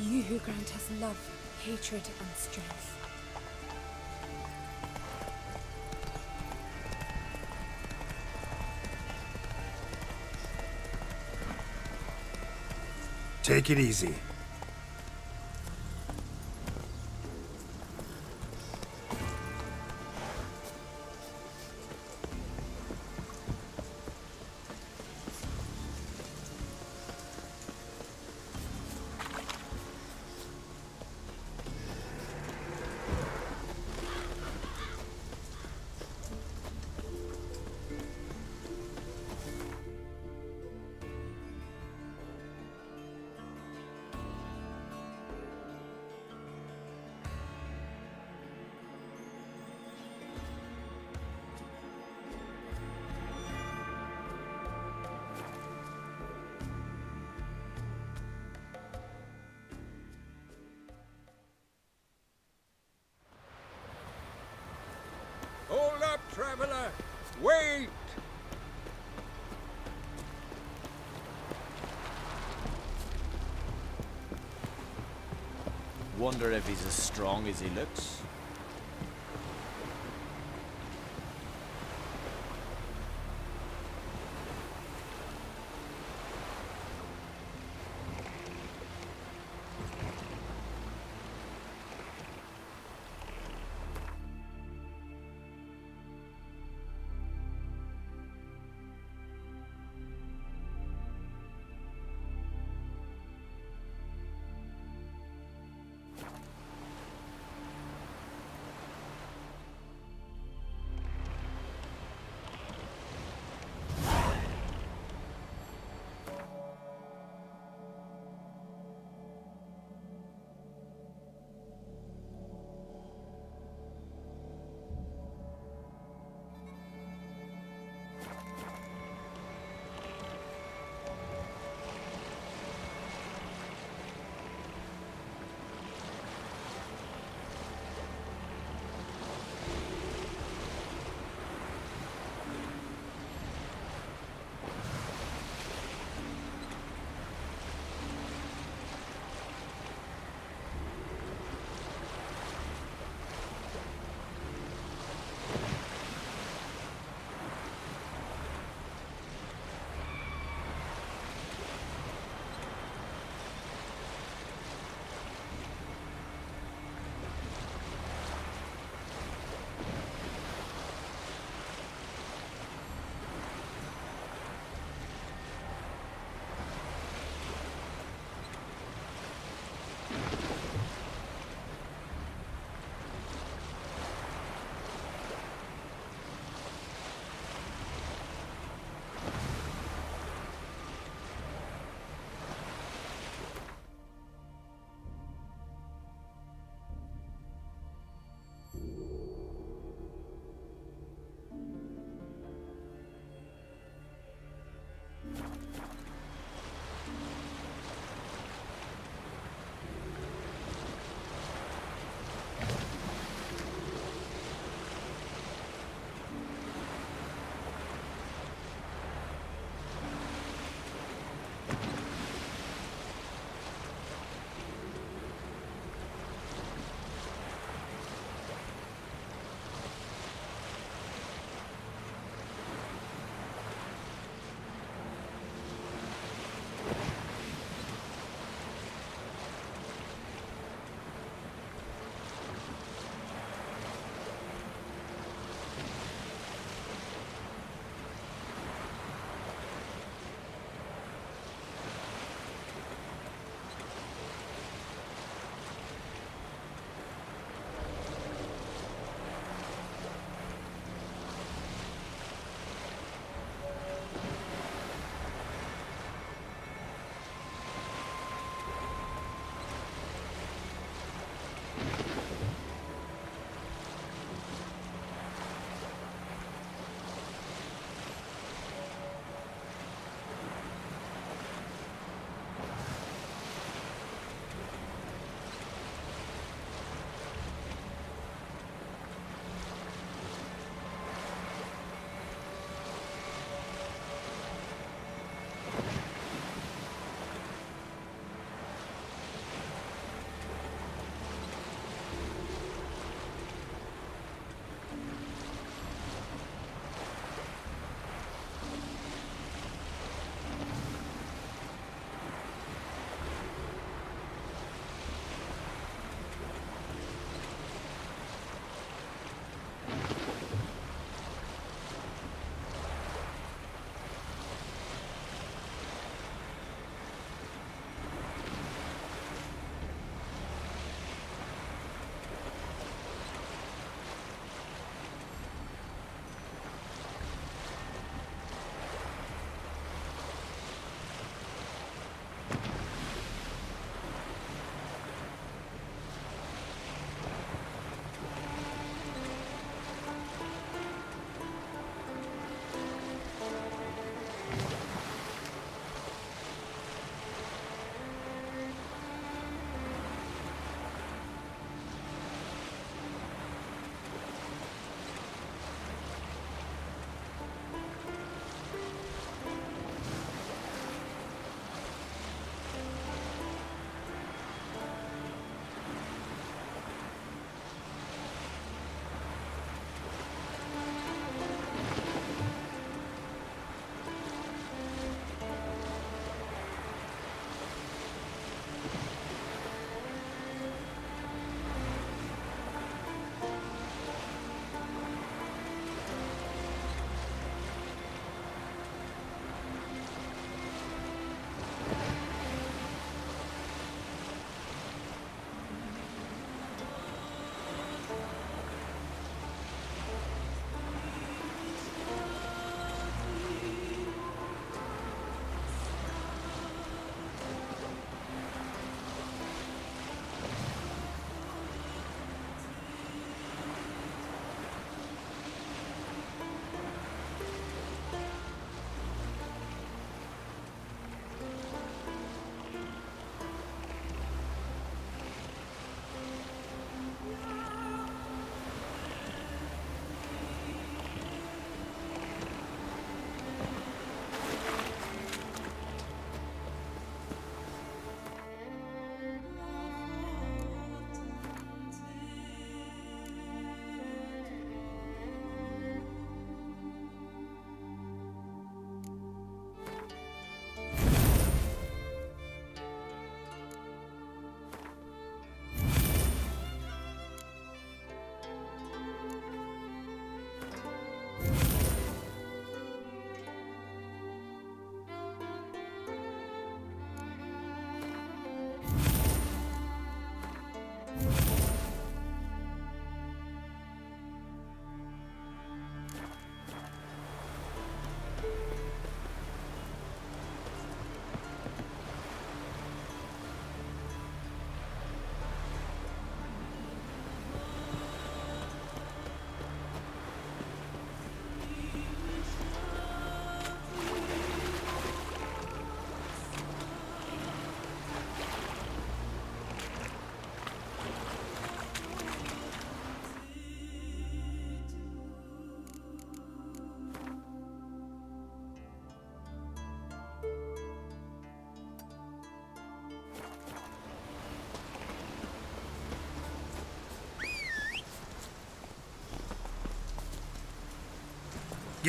You who grant us love, hatred, and strength. Take it easy. Hold up, traveler! Wait! Wonder if he's as strong as he looks.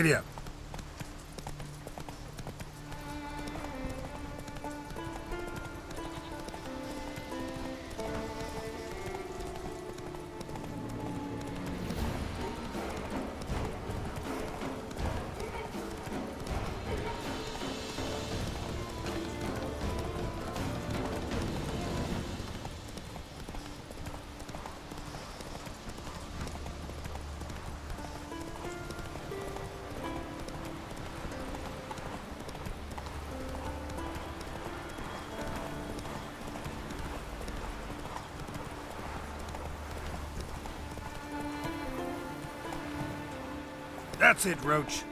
Giddy up. That's it, Roach.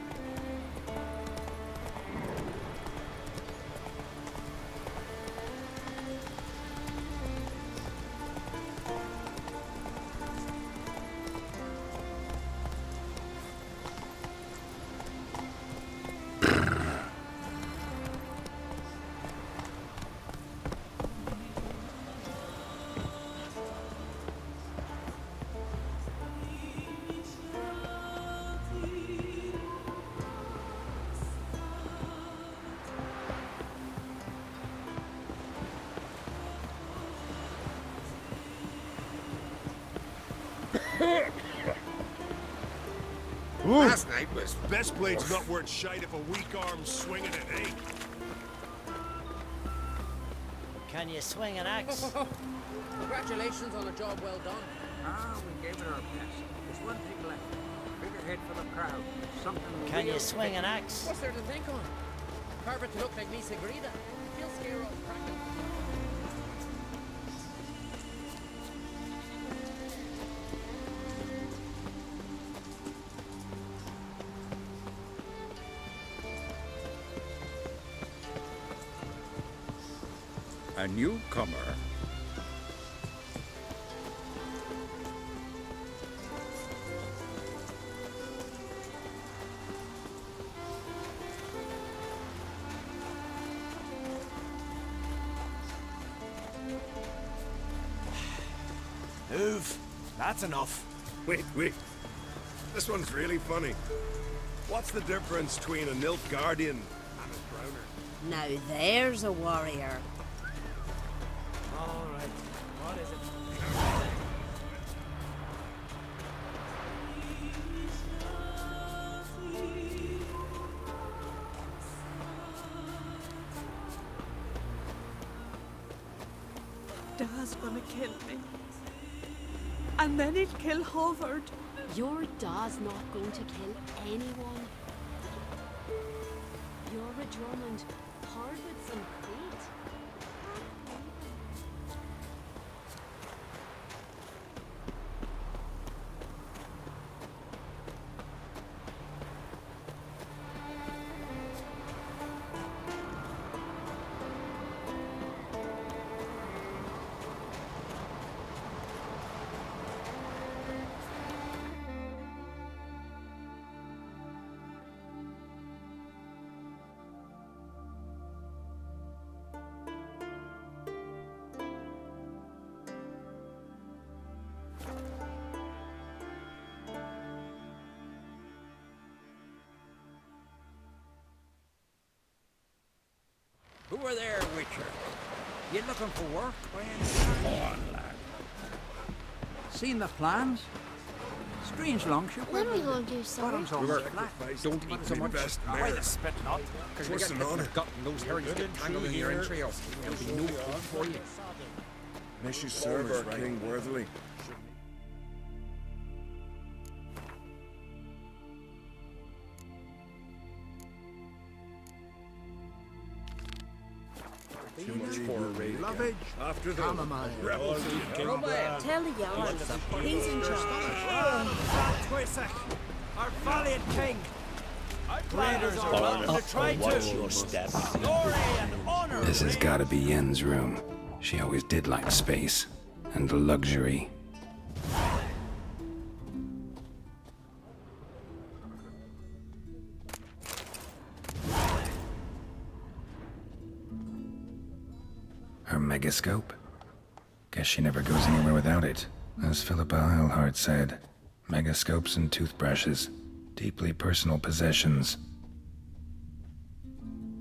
Last night was... Best blade's not worth shite if a weak arm's swinging it, eh? Can you swing an axe? Congratulations on a job well done. Ah, we gave it our best. There's one thing left. Figurehead for the crowd. Something Can real you swing an big. axe? What's there to think on? Carve it to look like Misa Grida. He'll scare off Kraken. A newcomer. Move. That's enough. Wait. This one's really funny. What's the difference between a Nilfgaardian and a Browner? Now there's a warrior. All right. What is it? Dad's gonna kill me. And then he'd kill Hovard. Your dad's not going to kill anyone. You're a Drummond, hard with some fate. Who are there, Witcher? You looking for work by any Come on, lad. Seen the plans? Strange longship. When are we going to do something? Bottom's all Work. flat. Don't eat so much. Best Why mare. the spit not? Because we What's get an honor? gotten those herrings get tangled in your entrails. There'll be no food for you. May she serve our king worthily. Too much for a raid. Lovage. After the rebels. Tell the Jarl. He's in charge. Twisek, our valiant king. Raiders are welcome to try to. your step. Glory and honor. This has gotta be Yen's room. She always did like space. And luxury. Her megascope? Guess she never goes anywhere without it. As Philippa Eilhart said, megascopes and toothbrushes. Deeply personal possessions.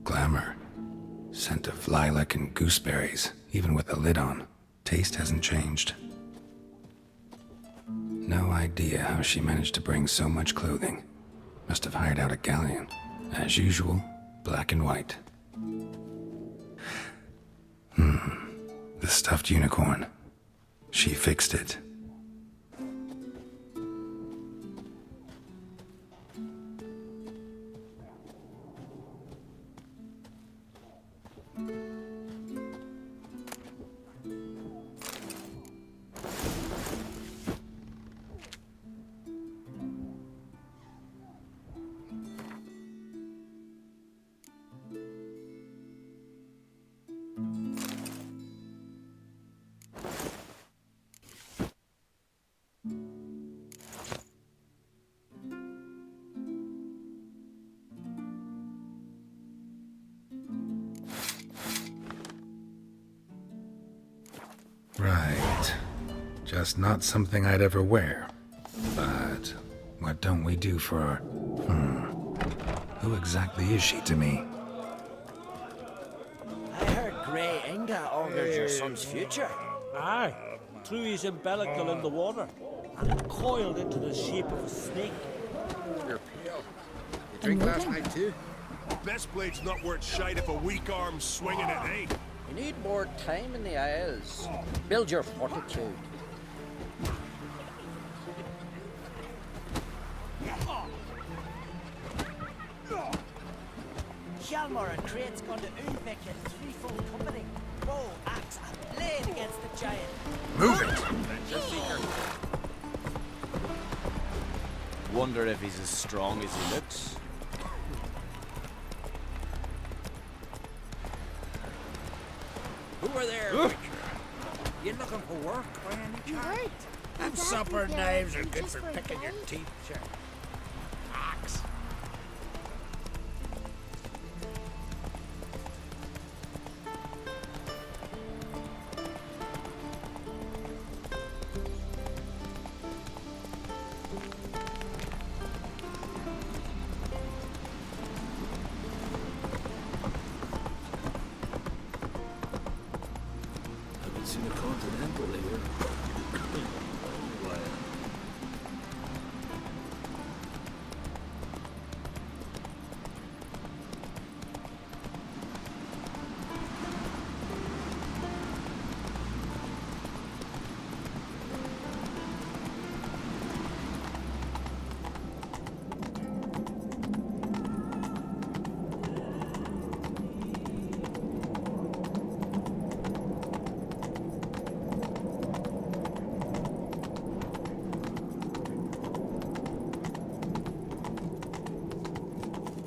Glamour. Scent of lilac and gooseberries, even with the lid on. Taste hasn't changed. No idea how she managed to bring so much clothing. Must have hired out a galleon. As usual, black and white. The stuffed unicorn. She fixed it. Right. Just not something I'd ever wear. But what don't we do for our... Who exactly is she to me? I heard Grey Inga augured your son's future. Aye, threw his umbilical in the water, and it coiled into the shape of a snake. You're pale. You drink last night too? Best blade's not worth shite if a weak arm's swinging it, eh? You need more time in the Isles. Build your fortitude. Hjalmar and Crate's gone to Ulvik in threefold company. Bow, axe, and blade against the giant. Move it! Just seeker. Wonder if he's as strong as he looks. Who are there? Creature? You looking for work by any chance? Them supper knives are good for picking your teeth, sure. Axe. Seen a continental here.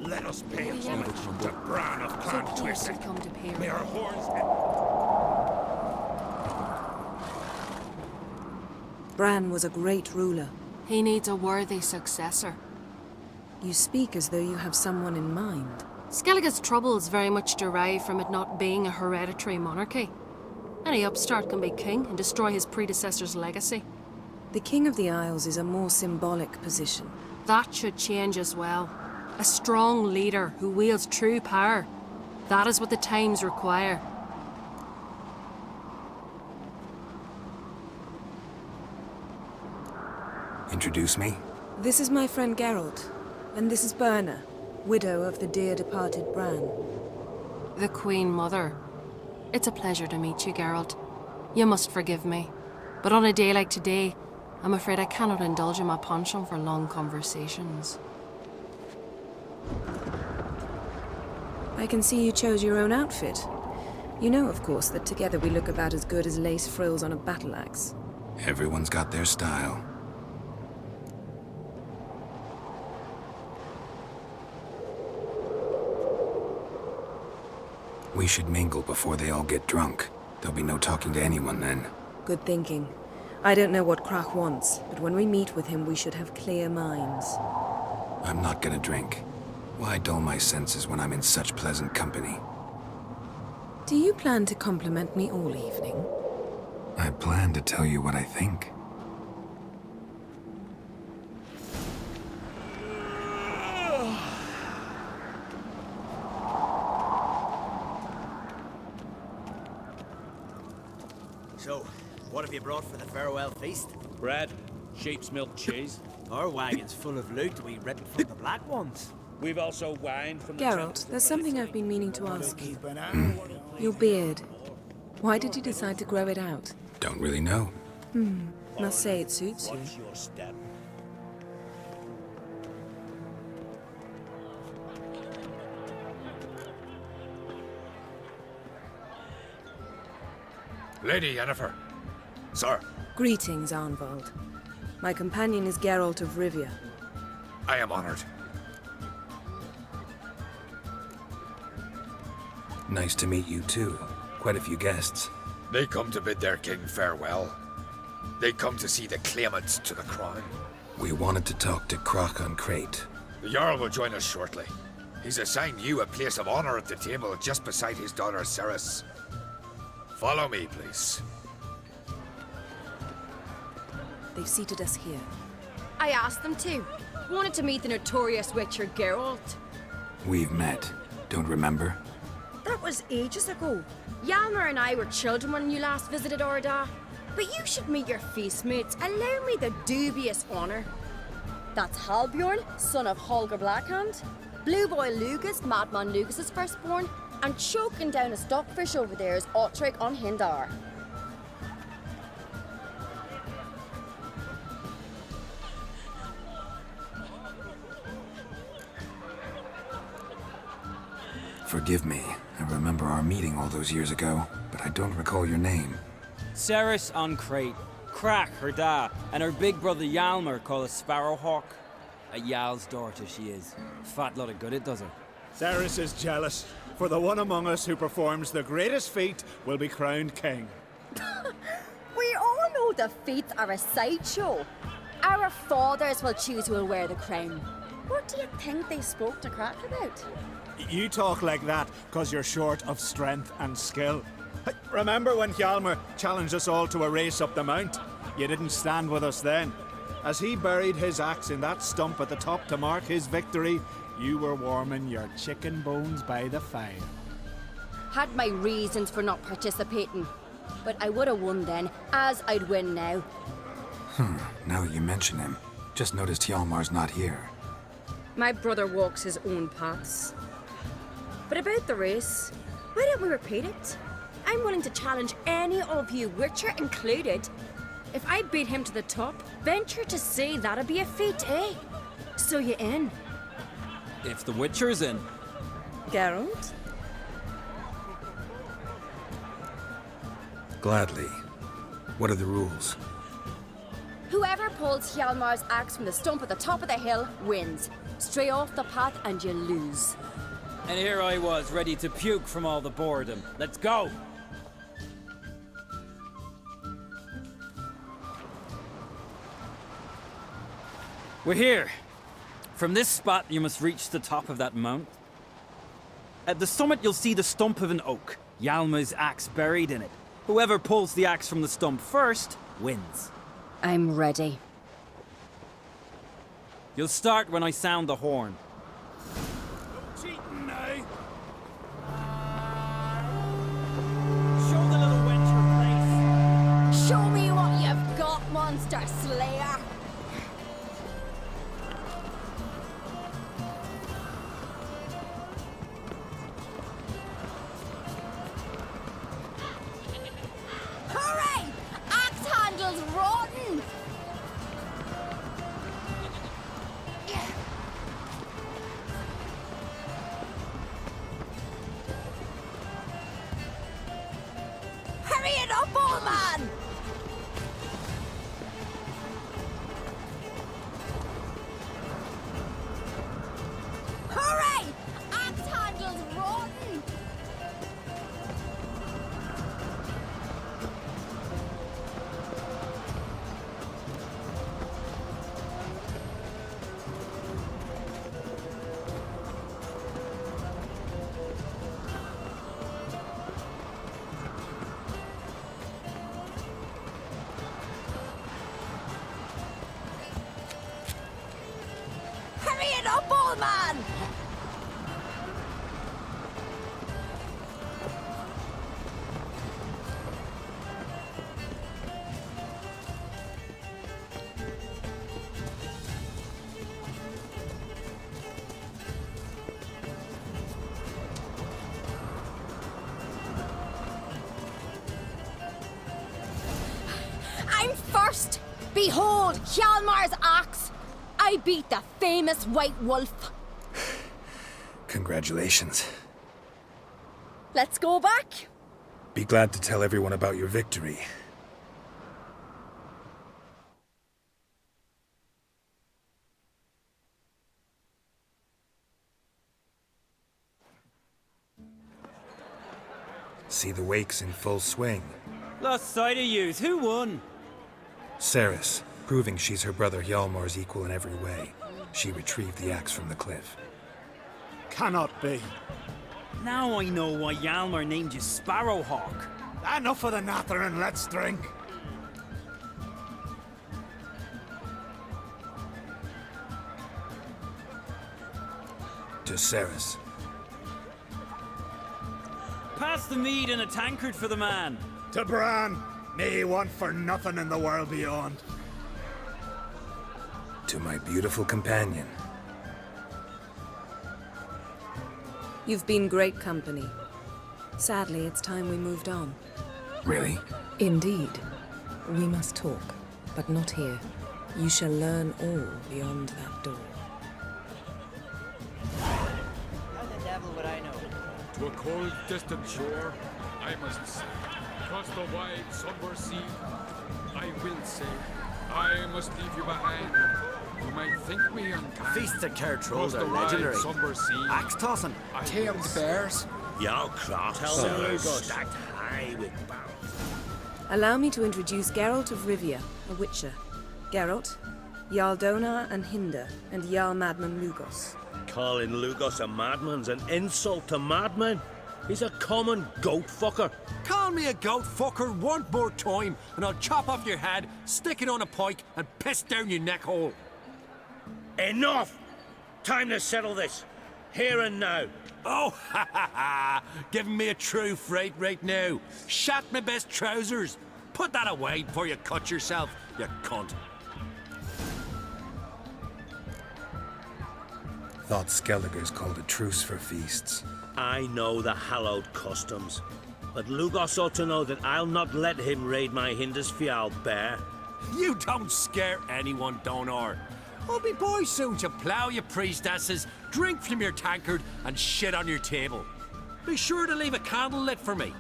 Let us pay homage to Bran of So Clan close Twisted. to come to pay May our her. horns... Bran was a great ruler. He needs a worthy successor. You speak as though you have someone in mind. Skellige's troubles very much derive from it not being a hereditary monarchy. Any upstart can be king and destroy his predecessor's legacy. The King of the Isles is a more symbolic position. That should change as well. A strong leader who wields true power. That is what the times require. Introduce me? This is my friend Geralt, and this is Berna, widow of the dear departed Bran. The Queen Mother. It's a pleasure to meet you, Geralt. You must forgive me. But on a day like today, I'm afraid I cannot indulge in my penchant for long conversations. I can see you chose your own outfit. You know, of course, that together we look about as good as lace frills on a battle axe. Everyone's got their style. We should mingle before they all get drunk. There'll be no talking to anyone then. Good thinking. I don't know what Krach wants, but when we meet with him, we should have clear minds. I'm not gonna drink. Why dull my senses when I'm in such pleasant company? Do you plan to compliment me all evening? I plan to tell you what I think. So, what have you brought for the farewell feast? Bread, sheep's milk cheese. Our wagon's full of loot we ripped from the black ones. We've also wine from the Geralt, there's something I've been meaning to ask you. Your beard. Why did you decide to grow it out? Don't really know. Must say it suits you. Watch your step. Lady Yennefer. Sir, Greetings, Arnvald. My companion is Geralt of Rivia. I am honored. Nice to meet you, too. Quite a few guests. They come to bid their king farewell. They come to see the claimants to the crown. We wanted to talk to Croc on Crate. The Jarl will join us shortly. He's assigned you a place of honor at the table just beside his daughter Ceres. Follow me, please. They've seated us here. I asked them to. Wanted to meet the notorious witcher Geralt. We've met. Don't remember? That was ages ago. Hjalmar and I were children when you last visited Orda. But you should meet your feast mates. Allow me the dubious honor. That's Halbjorn, son of Holger Blackhand. Blue Boy Lugus, Madman Lugus' firstborn. And choking down a stockfish over there is Otric on Hindar. Forgive me. I remember our meeting all those years ago, but I don't recall your name. Ceres on Crate, Crack her da, and her big brother Hjalmar called a Sparrowhawk. A Jarl's daughter she is. Fat lot of good it does her. Ceres is jealous, for the one among us who performs the greatest feat will be crowned king. We all know the feats are a sideshow. Our fathers will choose who will wear the crown. What do you think they spoke to Crack about? You talk like that because you're short of strength and skill. Remember when Hjalmar challenged us all to a race up the mount? You didn't stand with us then. As he buried his axe in that stump at the top to mark his victory, you were warming your chicken bones by the fire. Had my reasons for not participating. But I would have won then, as I'd win now. Now that you mention him, just noticed Hjalmar's not here. My brother walks his own paths. But about the race, why don't we repeat it? I'm willing to challenge any of you, Witcher included. If I beat him to the top, venture to say that'd be a feat, eh? So you in? If the Witcher's in. Geralt? Gladly. What are the rules? Whoever pulls Hjalmar's axe from the stump at the top of the hill wins. Stray off the path and you lose. And here I was, ready to puke from all the boredom. Let's go! We're here. From this spot, you must reach the top of that mount. At the summit, you'll see the stump of an oak. Hjalmar's axe buried in it. Whoever pulls the axe from the stump first, wins. I'm ready. You'll start when I sound the horn. Cheating now. Show the little wench her place. Show me what you've got, monster slayer! Hooray! Axe handles rotten! first! Behold Hjalmar's axe! I beat the famous White Wolf. Congratulations. Let's go back. Be glad to tell everyone about your victory. See the wakes in full swing. Lost sight of yous. Who won? Ceres, proving she's her brother Hjalmar's equal in every way. She retrieved the axe from the cliff. Cannot be. Now I know why Hjalmar named you Sparrowhawk. Enough of the natter and let's drink. To Ceres. Pass the mead in a tankard for the man. To Bran. Me want for nothing in the world beyond. To my beautiful companion. You've been great company. Sadly, it's time we moved on. Really? Indeed. We must talk, but not here. You shall learn all beyond that door. How the devil would I know? To a cold, distant shore, I must say. Across the wide, somber sea, I will say, I must leave you behind. You might think me unkind. Feasts of Kertrode are wide, legendary. somber sea, Axe tossing. Tamed bears. Yo, cross. Tell me, Lugos. Stacked high with bounds. Allow me to introduce Geralt of Rivia, a witcher. Geralt, Jarl Donar and Hinder, and Jarl Madman Lugos. Calling Lugos a madman's an insult to madmen. He's a common goat fucker. Call me a goat fucker one more time, and I'll chop off your head, stick it on a pike, and piss down your neck hole. Enough! Time to settle this. Here and now. Oh, ha ha ha! Giving me a true fright right now. Shat my best trousers. Put that away before you cut yourself, you cunt. Thought Skelliger's called a truce for feasts. I know the hallowed customs, but Lugos ought to know that I'll not let him raid my Hindisfial bear. You don't scare anyone, Donar. I'll be boy soon to plough you priestesses, drink from your tankard, and shit on your table. Be sure to leave a candle lit for me.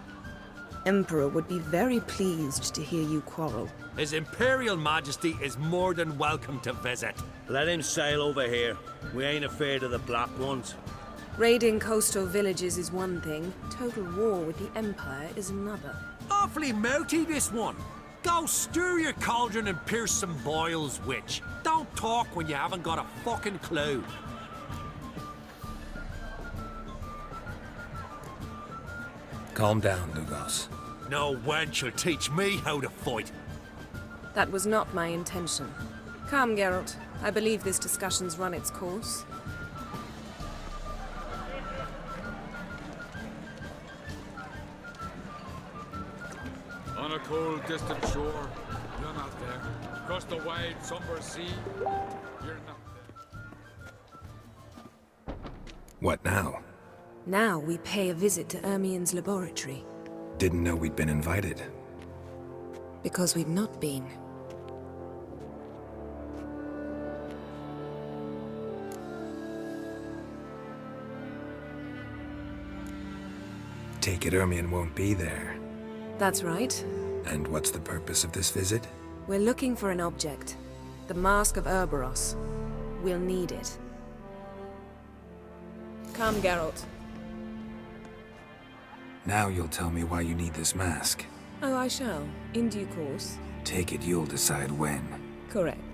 Emperor would be very pleased to hear you quarrel. His Imperial Majesty is more than welcome to visit. Let him sail over here. We ain't afraid of the Black Ones. Raiding coastal villages is one thing. Total war with the Empire is another. Awfully mouty, this one. Go stir your cauldron and pierce some boils, witch. Don't talk when you haven't got a fucking clue. Calm down, Lugos. No wench will teach me how to fight. That was not my intention. Come, Geralt. I believe this discussion's run its course. on a cold, distant shore, you're not there. Across the wide, somber sea, you're not there. What now? Now we pay a visit to Ermien's laboratory. Didn't know we'd been invited. Because we've not been. Take it Ermien won't be there. That's right. And what's the purpose of this visit? We're looking for an object. The Mask of Urboros. We'll need it. Come, Geralt. Now you'll tell me why you need this mask. Oh, I shall. In due course. Take it you'll decide when. Correct.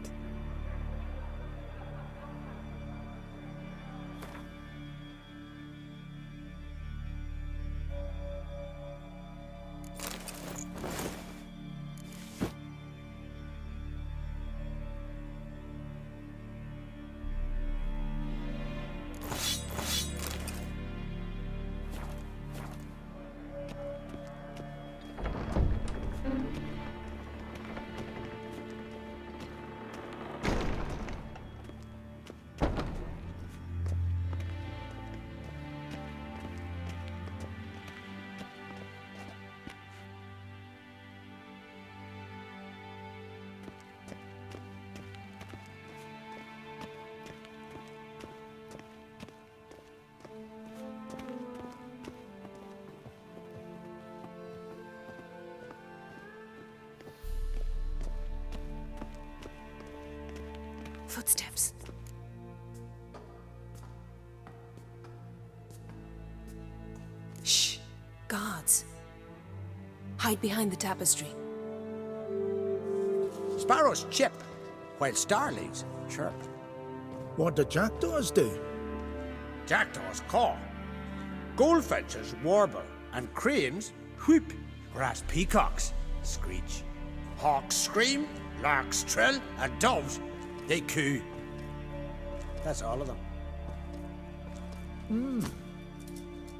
Footsteps. Shh. Guards. Hide behind the tapestry. Sparrows chip, while starlings chirp. What do jackdaws do? Jackdaws caw. Goldfinches warble, and cranes whoop, whereas peacocks screech. Hawks scream, larks trill, and doves, they coo. That's all of them.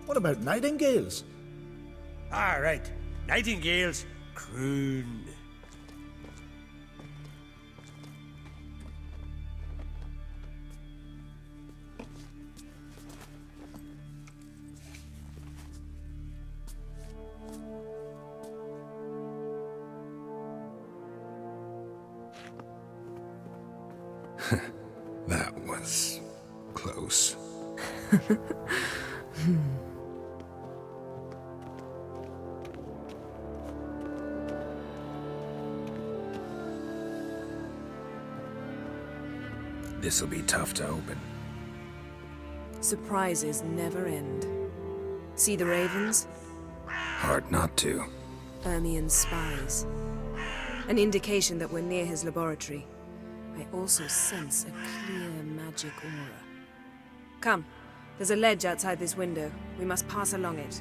What about nightingales? Ah, right. Nightingales croon. That was close. This'll be tough to open. Surprises never end. See the ravens? Hard not to. Ermian's spies. An indication that we're near his laboratory. I also sense a clear magic aura. Come, there's a ledge outside this window. We must pass along it.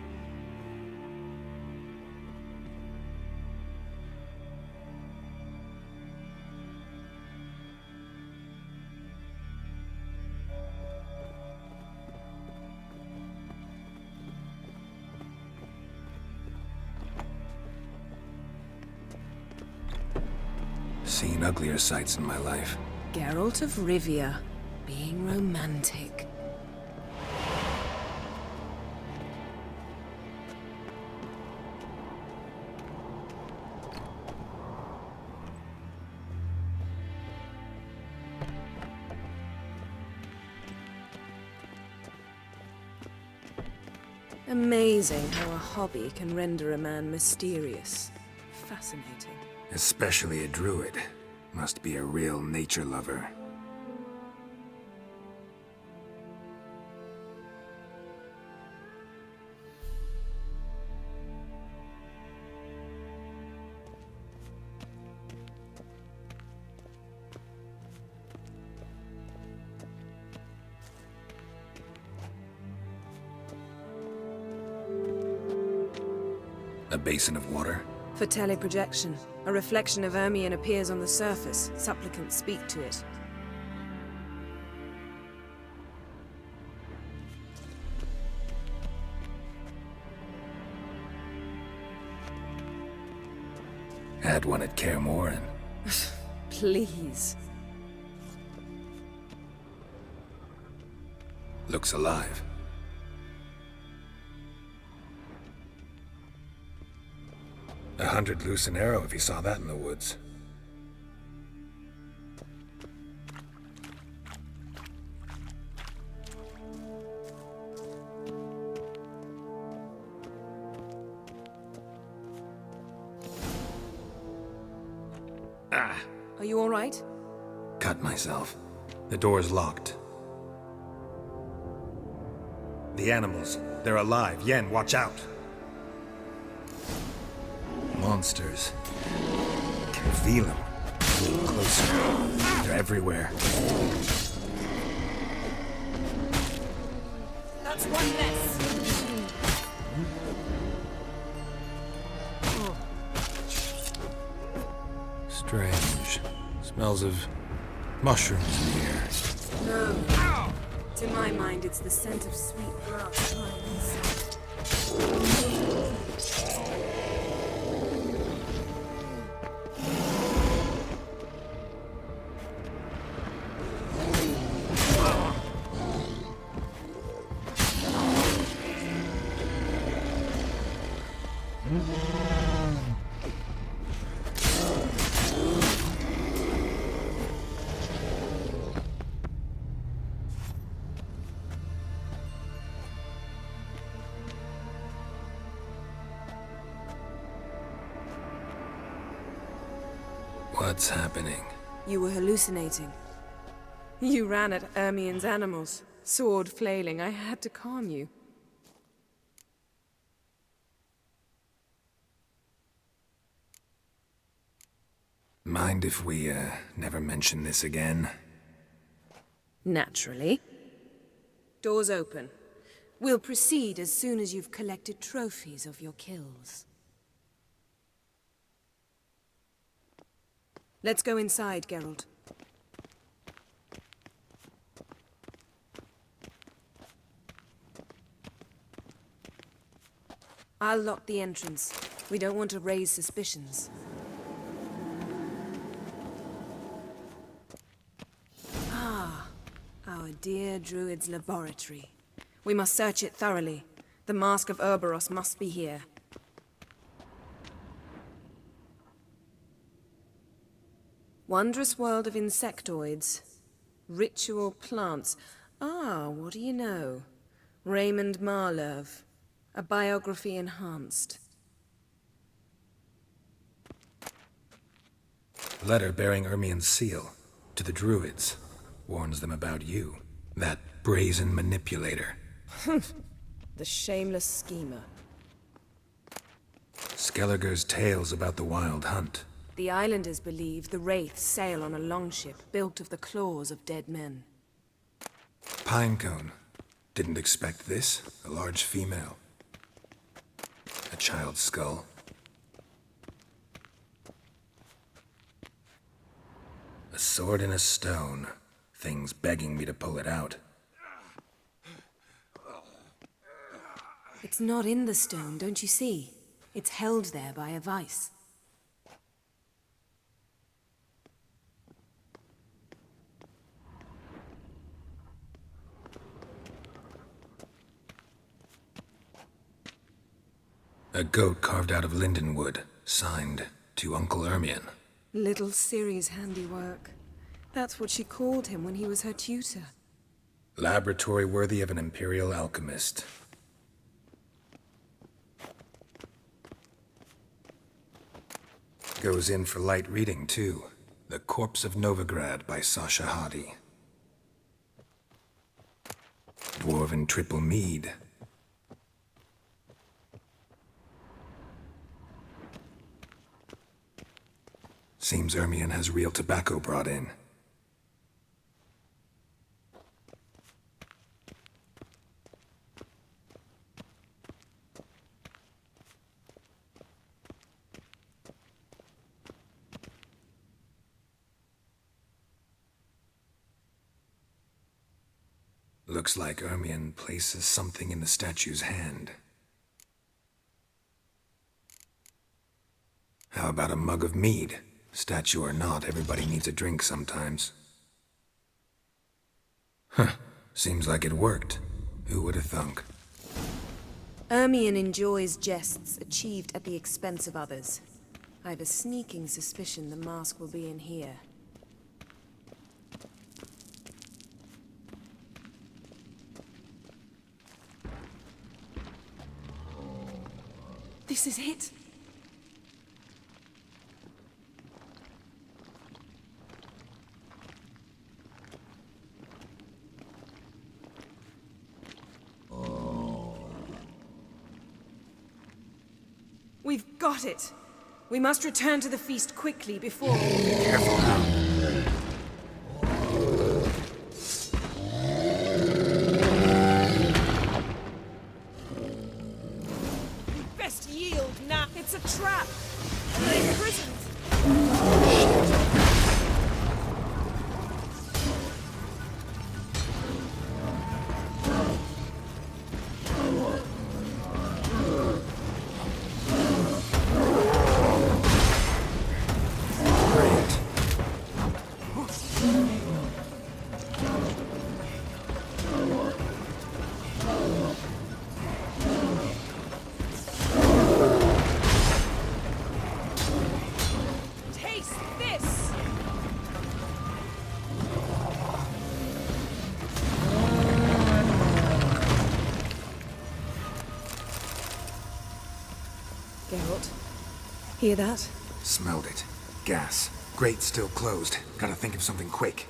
Seen uglier sights in my life. Geralt of Rivia, being romantic. Amazing how a hobby can render a man mysterious. Fascinating. Especially a druid. Must be a real nature lover. A basin of water? For teleprojection, a reflection of Ermion appears on the surface. Supplicants speak to it. Had one at Kaer Morhen. Please. Looks alive. $100 loose an arrow if you saw that in the woods. Ah! Are you all right? Cut myself. The door's locked. The animals, they're alive. Yen, watch out! Monsters. Can feel them. A little closer. They're everywhere. That's one less. Strange. Smells of mushrooms in the air. No. To my mind, it's the scent of sweet grass growing inside. What's happening? You were hallucinating. You ran at Ermien's animals, sword flailing. I had to calm you. Mind if we, never mention this again? Naturally. Doors open. We'll proceed as soon as you've collected trophies of your kills. Let's go inside, Geralt. I'll lock the entrance. We don't want to raise suspicions. Ah, our dear druid's laboratory. We must search it thoroughly. The Mask of Ouroboros must be here. Wondrous world of insectoids. Ritual plants. Ah, what do you know? Raymond Marlev. A biography enhanced. Letter bearing Ermien's seal to the druids. Warns them about you. That brazen manipulator. The shameless schemer. Skelliger's tales about the wild hunt. The islanders believe the wraiths sail on a longship built of the claws of dead men. Pinecone. Didn't expect this. A large female. A child's skull. A sword in a stone. Things begging me to pull it out. It's not in the stone, don't you see? It's held there by a vice. A goat carved out of linden wood, signed to Uncle Ermien. Little Ciri's handiwork. That's what she called him when he was her tutor. Laboratory worthy of an imperial alchemist. Goes in for light reading, too. The Corpse of Novigrad by Sasha Hadi. Dwarven triple mead. Seems Ermien has real tobacco brought in. Looks like Ermien places something in the statue's hand. How about a mug of mead? Statue or not, everybody needs a drink sometimes. Huh. Seems like it worked. Who would have thunk? Ermien enjoys jests achieved at the expense of others. I have a sneaking suspicion the mask will be in here. This is it. We've got it. We must return to the feast quickly before... Careful now. We best yield now. It's a trap. We're imprisoned. Geralt, hear that? Smelled it. Gas. Grate still closed. Gotta think of something quick.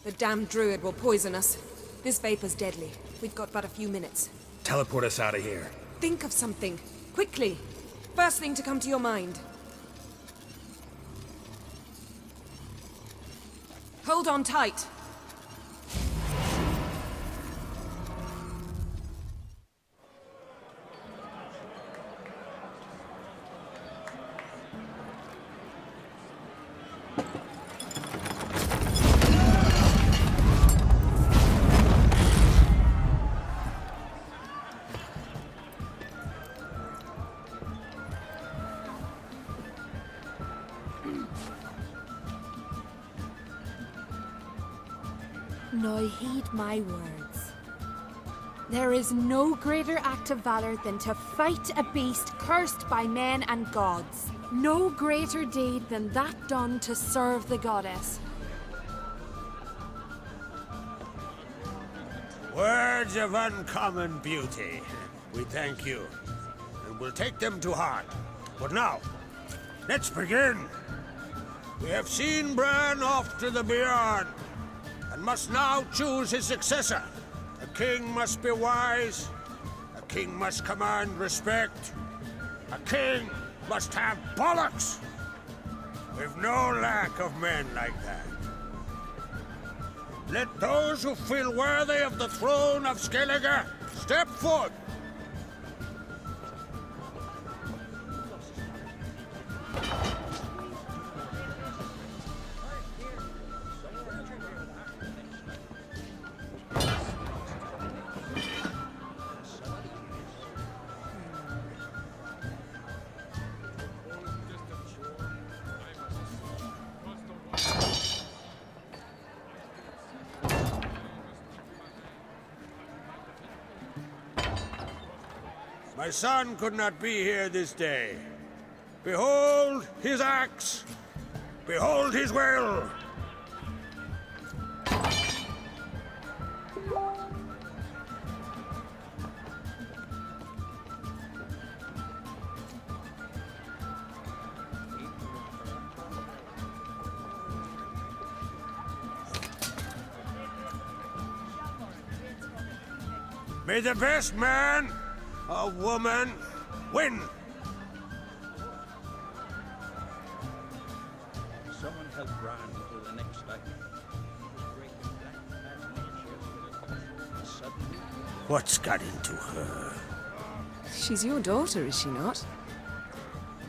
The damned druid will poison us. This vapor's deadly. We've got but a few minutes. Teleport us out of here. Think of something. Quickly. First thing to come to your mind. Hold on tight. Now heed my words. There is no greater act of valor than to fight a beast cursed by men and gods. No greater deed than that done to serve the goddess. Words of uncommon beauty. We thank you, and we'll take them to heart. But now, let's begin. We have seen Bran off to the beyond, and must now choose his successor. A king must be wise. A king must command respect. A king must have bollocks. We've no lack of men like that. Let those who feel worthy of the throne of Skellige step forth. My son could not be here this day. Behold his axe. Behold his will. May the best man or woman win. Someone help Bran before the next fight. Suddenly. What's got into her? She's your daughter, is she not?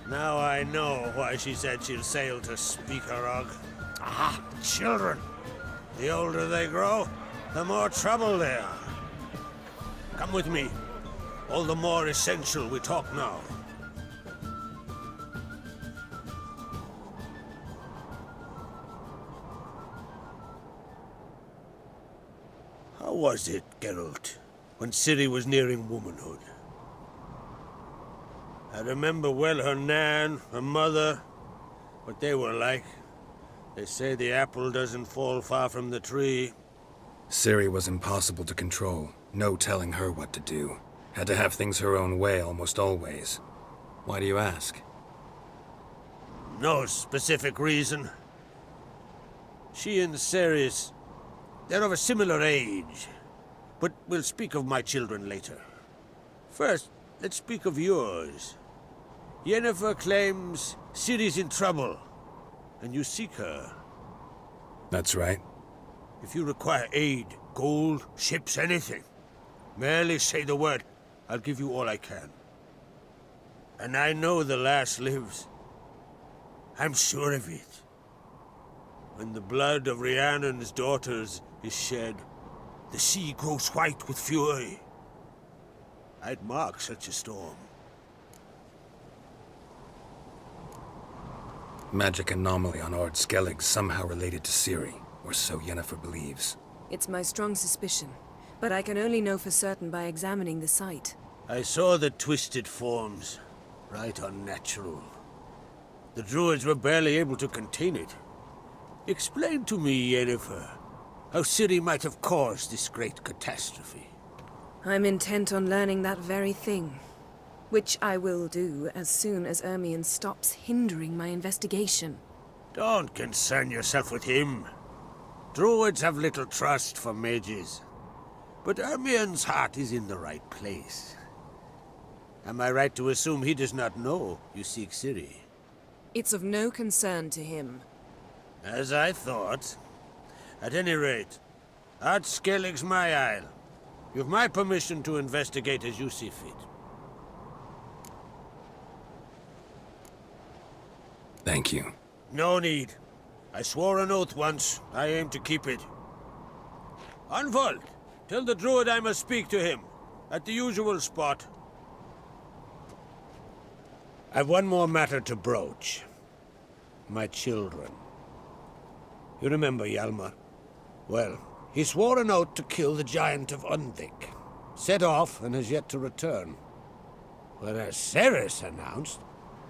Now I know why she said she'll sail to Speakerog. Ah, children. The older they grow, the more trouble they are. Come with me. All the more essential we talk now. How was it, Geralt, when Ciri was nearing womanhood? I remember well her nan, her mother, what they were like. They say the apple doesn't fall far from the tree. Ciri was impossible to control. No telling her what to do. Had to have things her own way almost always. Why do you ask? No specific reason. She and Ceres, they're of a similar age. But we'll speak of my children later. First, let's speak of yours. Yennefer claims Ciri's in trouble, and you seek her. That's right. If you require aid, gold, ships, anything, merely say the word. I'll give you all I can. And I know the lass lives. I'm sure of it. When the blood of Rhiannon's daughters is shed, the sea grows white with fury. I'd mark such a storm. Magic anomaly on Ord Skellig somehow related to Ciri, or so Yennefer believes. It's my strong suspicion, but I can only know for certain by examining the site. I saw the twisted forms. Right unnatural. The druids were barely able to contain it. Explain to me, Yennefer, how Ciri might have caused this great catastrophe. I'm intent on learning that very thing. Which I will do as soon as Ermion stops hindering my investigation. Don't concern yourself with him. Druids have little trust for mages. But Ermien's heart is in the right place. Am I right to assume he does not know you seek Ciri? It's of no concern to him. As I thought. At any rate, Ard Skellig's my isle. You've my permission to investigate as you see fit. Thank you. No need. I swore an oath once. I aim to keep it. Unfold! Tell the druid I must speak to him. At the usual spot. I've one more matter to broach. My children. You remember Hjalmar? Well, he swore an oath to kill the Giant of Undvik. Set off and has yet to return. Whereas Ceres announced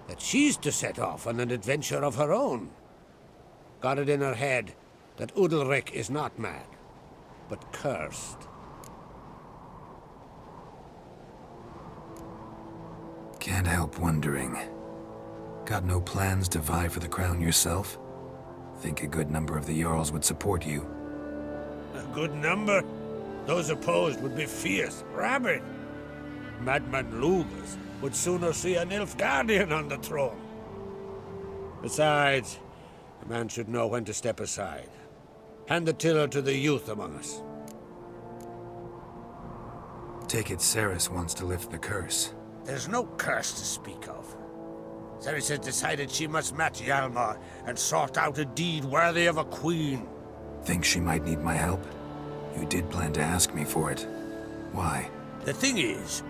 that she's to set off on an adventure of her own. Got it in her head that Udalric is not mad, but cursed. Can't help wondering. Got no plans to vie for the crown yourself? Think a good number of the Jarls would support you. A good number? Those opposed would be fierce, rabid. Madman Lugas would sooner see an Nilfgaardian on the throne. Besides, a man should know when to step aside. Hand the tiller to the youth among us. Take it Ceres wants to lift the curse. There's no curse to speak of. Ceres has decided she must match Hjalmar and sort out a deed worthy of a queen. Think she might need my help? You did plan to ask me for it. Why? The thing is,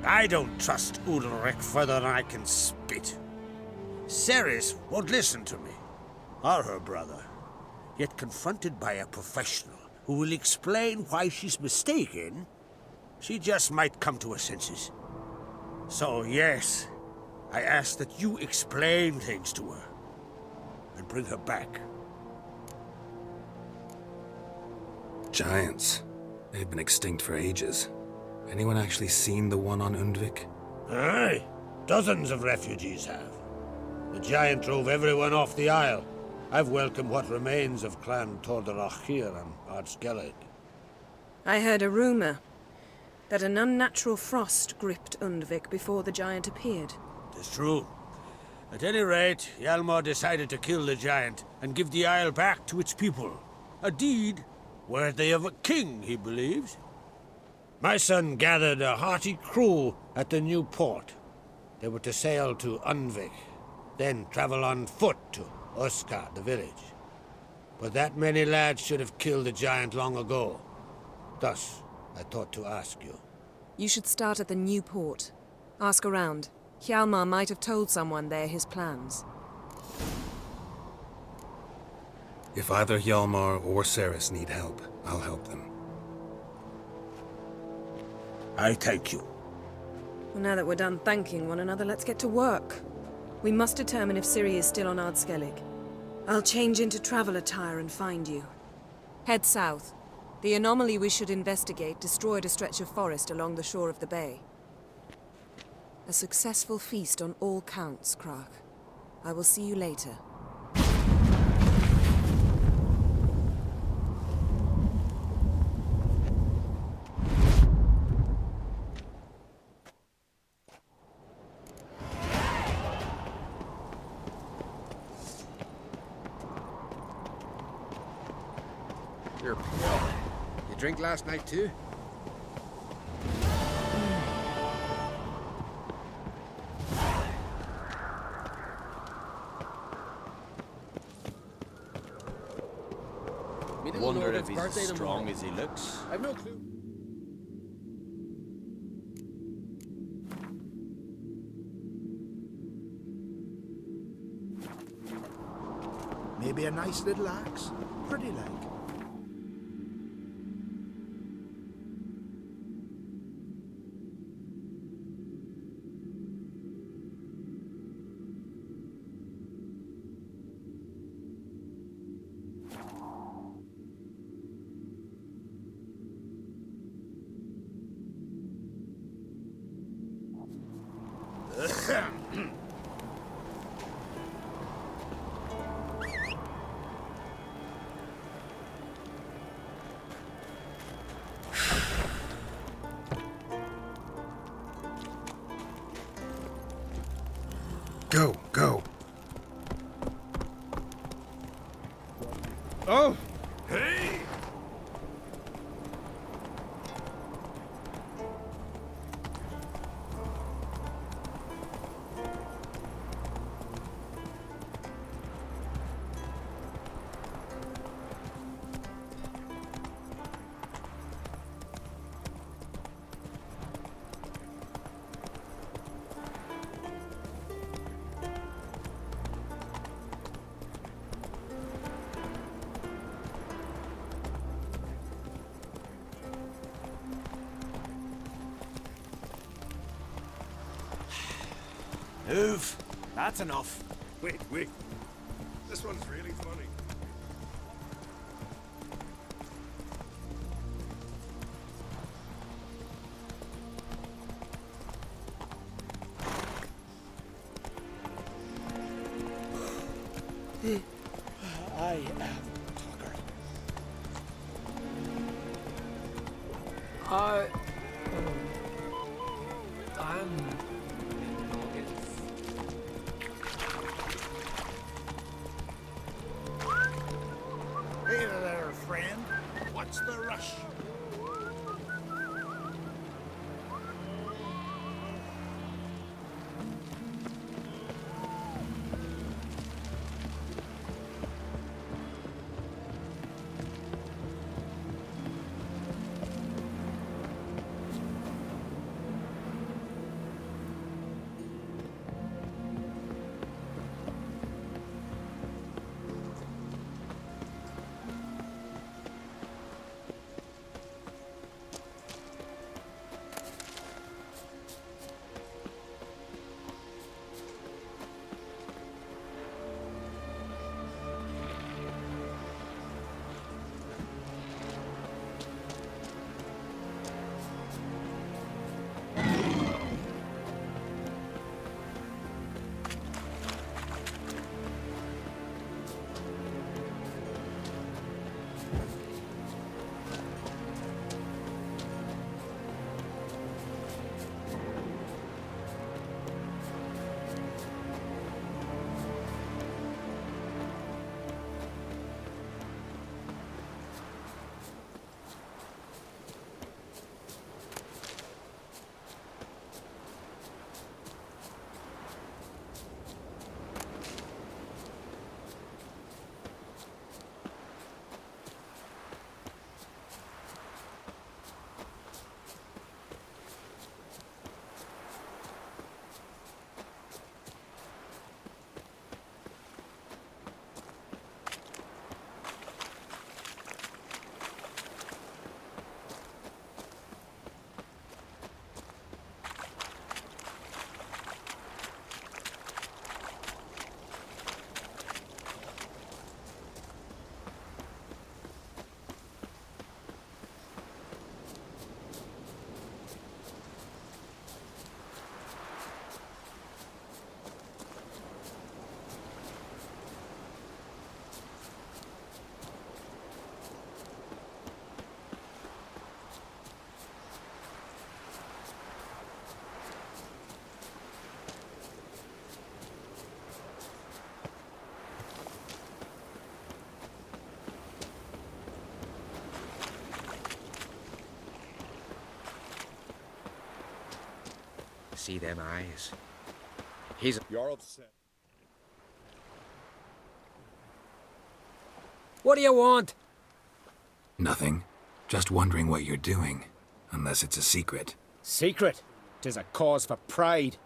I don't trust Udalric further than I can spit. Ceres won't listen to me, or her brother. Yet confronted by a professional who will explain why she's mistaken, she just might come to her senses. So yes, I ask that you explain things to her, and bring her back. Giants. They've been extinct for ages. Anyone actually seen the one on Undvik? Aye, dozens of refugees have. The giant drove everyone off the isle. I've welcomed what remains of Clan Tordarach here and Ard Skellig. I heard a rumor that an unnatural frost gripped Undvik before the giant appeared. It's true. At any rate, Hjalmar decided to kill the giant and give the isle back to its people. A deed worthy of a king, he believes. My son gathered a hearty crew at the new port. They were to sail to Undvik, then travel on foot to Uska, the village. But that many lads should have killed the giant long ago. Thus, I thought to ask you. You should start at the new port. Ask around. Hjalmar might have told someone there his plans. If either Hjalmar or Ceres need help, I'll help them. I thank you. Well, now that we're done thanking one another, let's get to work. We must determine if Ciri is still on Ard Skellig. I'll change into travel attire and find you. Head south. The anomaly we should investigate destroyed a stretch of forest along the shore of the bay. A successful feast on all counts, Krach. I will see you later. You're pale. You drink last night too? Wonder if he's as strong as he looks. I've no clue. Maybe a nice little axe. Pretty like. Oh! Hey! Move. That's enough. Wait. This one's really funny. I am Tucker. I'm... Hey there, friend. What's the rush? See them eyes? He's... Jarl said. What do you want? Nothing. Just wondering what you're doing. Unless it's a secret. Secret? 'Tis a cause for pride.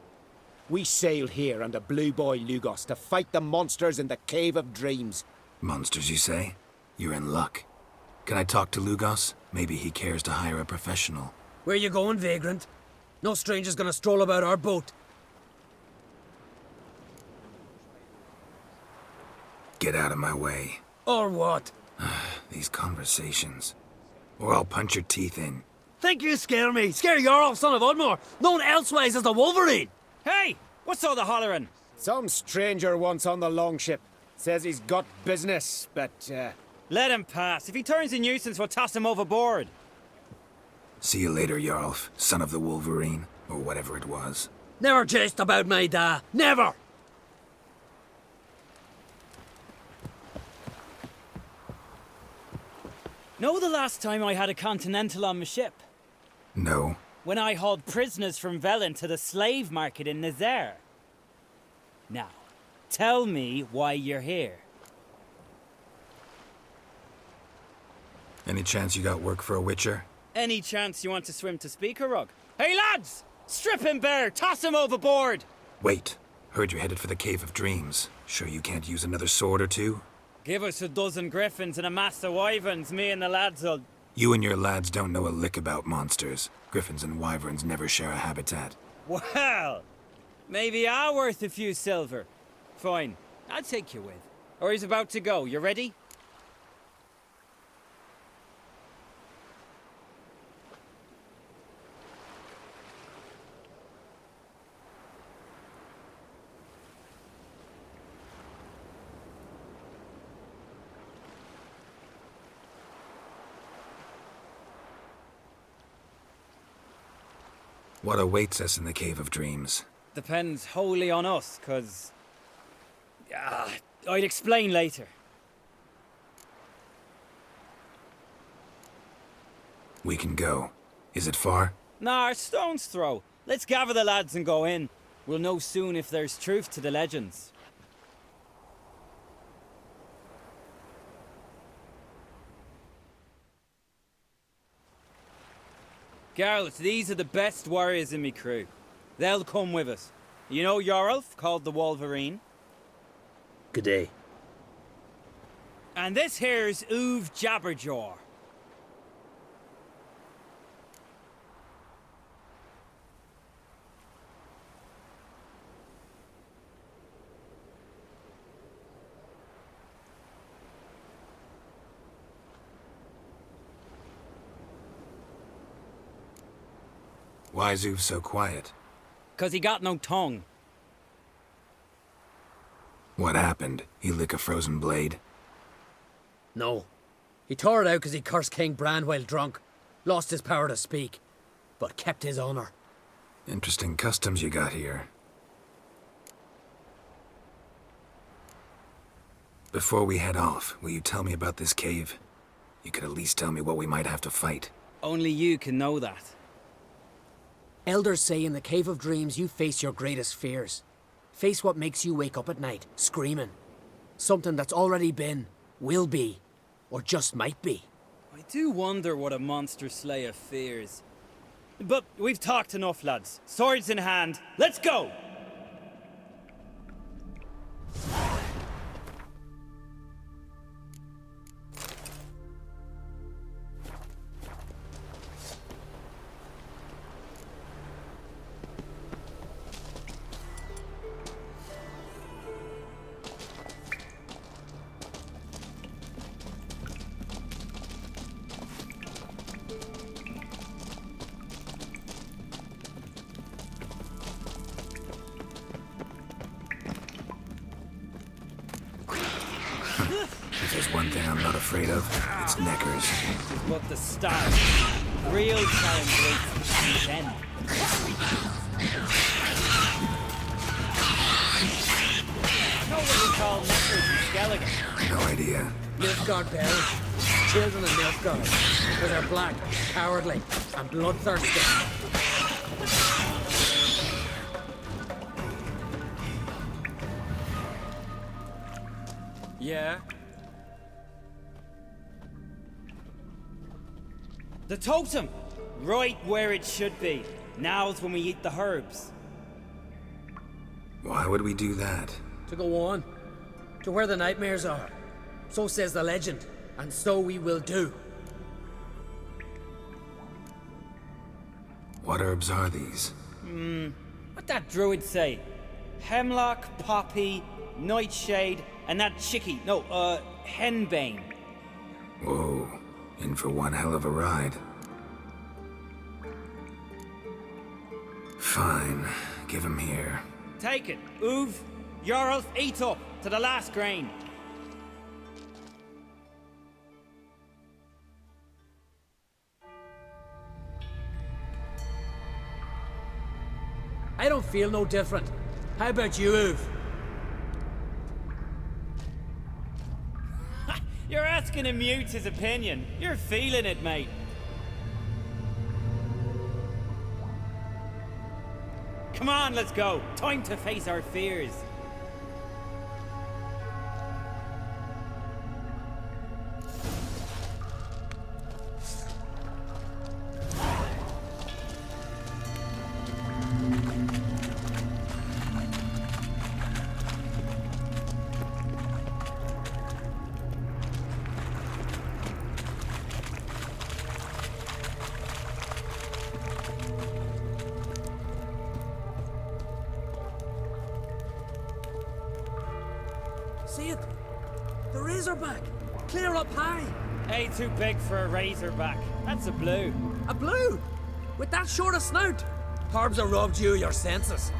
We sailed here under Blue Boy Lugos to fight the monsters in the Cave of Dreams. Monsters, you say? You're in luck. Can I talk to Lugos? Maybe he cares to hire a professional. Where you going, vagrant? No stranger's gonna stroll about our boat. Get out of my way. Or what? These conversations. Or I'll punch your teeth in. Think you scare me? Scare Jarl, son of Udmore, known elsewise as the Wolverine! Hey! What's all the hollering? Some stranger once on the longship. Says he's got business, but, Let him pass. If he turns a nuisance, we'll toss him overboard. See you later, Jarl, son of the Wolverine, or whatever it was. Never jest about my da. Never! Know the last time I had a Continental on my ship? No. When I hauled prisoners from Velen to the slave market in Nazaire. Now, tell me why you're here. Any chance you got work for a witcher? Any chance you want to swim to Speakerrug? Hey lads! Strip him bare! Toss him overboard! Wait. Heard you're headed for the Cave of Dreams. Sure you can't use another sword or two? Give us a dozen griffins and a mass of wyverns, me and the lads'll... You and your lads don't know a lick about monsters. Griffins and wyverns never share a habitat. Well, maybe I'm worth a few silver. Fine, I'll take you with. Or he's about to go. You ready? What awaits us in the Cave of Dreams? Depends wholly on us, 'cause... I'd explain later. We can go. Is it far? Nah, stone's throw. Let's gather the lads and go in. We'll know soon if there's truth to the legends. Jarl, these are the best warriors in me crew. They'll come with us. You know Jarl, called the Wolverine? Good day. And this here's Uv Jabberjaw. Why's Uv so quiet? 'Cause he got no tongue. What happened? He lick a frozen blade? No. He tore it out because he cursed King Bran while drunk. Lost his power to speak. But kept his honor. Interesting customs you got here. Before we head off, will you tell me about this cave? You could at least tell me what we might have to fight. Only you can know that. Elders say in the Cave of Dreams you face your greatest fears. Face what makes you wake up at night, screaming. Something that's already been, will be, or just might be. I do wonder what a monster slayer fears. But we've talked enough, lads. Swords in hand, let's go! If there's one thing I'm not afraid of, it's neckers. What the start. Real challenge waits then. Know what we call neckers in Skellige? No idea. Nilfgaard bearers. Children of Nilfgaard. Because they're black, cowardly, and bloodthirsty. Yeah? The totem! Right where it should be. Now's when we eat the herbs. Why would we do that? To go on. To where the nightmares are. So says the legend. And so we will do. What herbs are these? What that druid say? Hemlock, poppy, nightshade, and that chickie. No, henbane. Whoa. In for one hell of a ride. Fine. Give him here. Take it. Uv, Jarl, eat up to the last grain. I don't feel no different. How about you, Uv? You're asking him mute his opinion. You're feeling it, mate. Come on, let's go. Time to face our fears. See it? The Razorback! Clear up high! Ain't too big for a razorback. That's a blue. A blue? With that short a snout? Harbs have robbed you of your senses.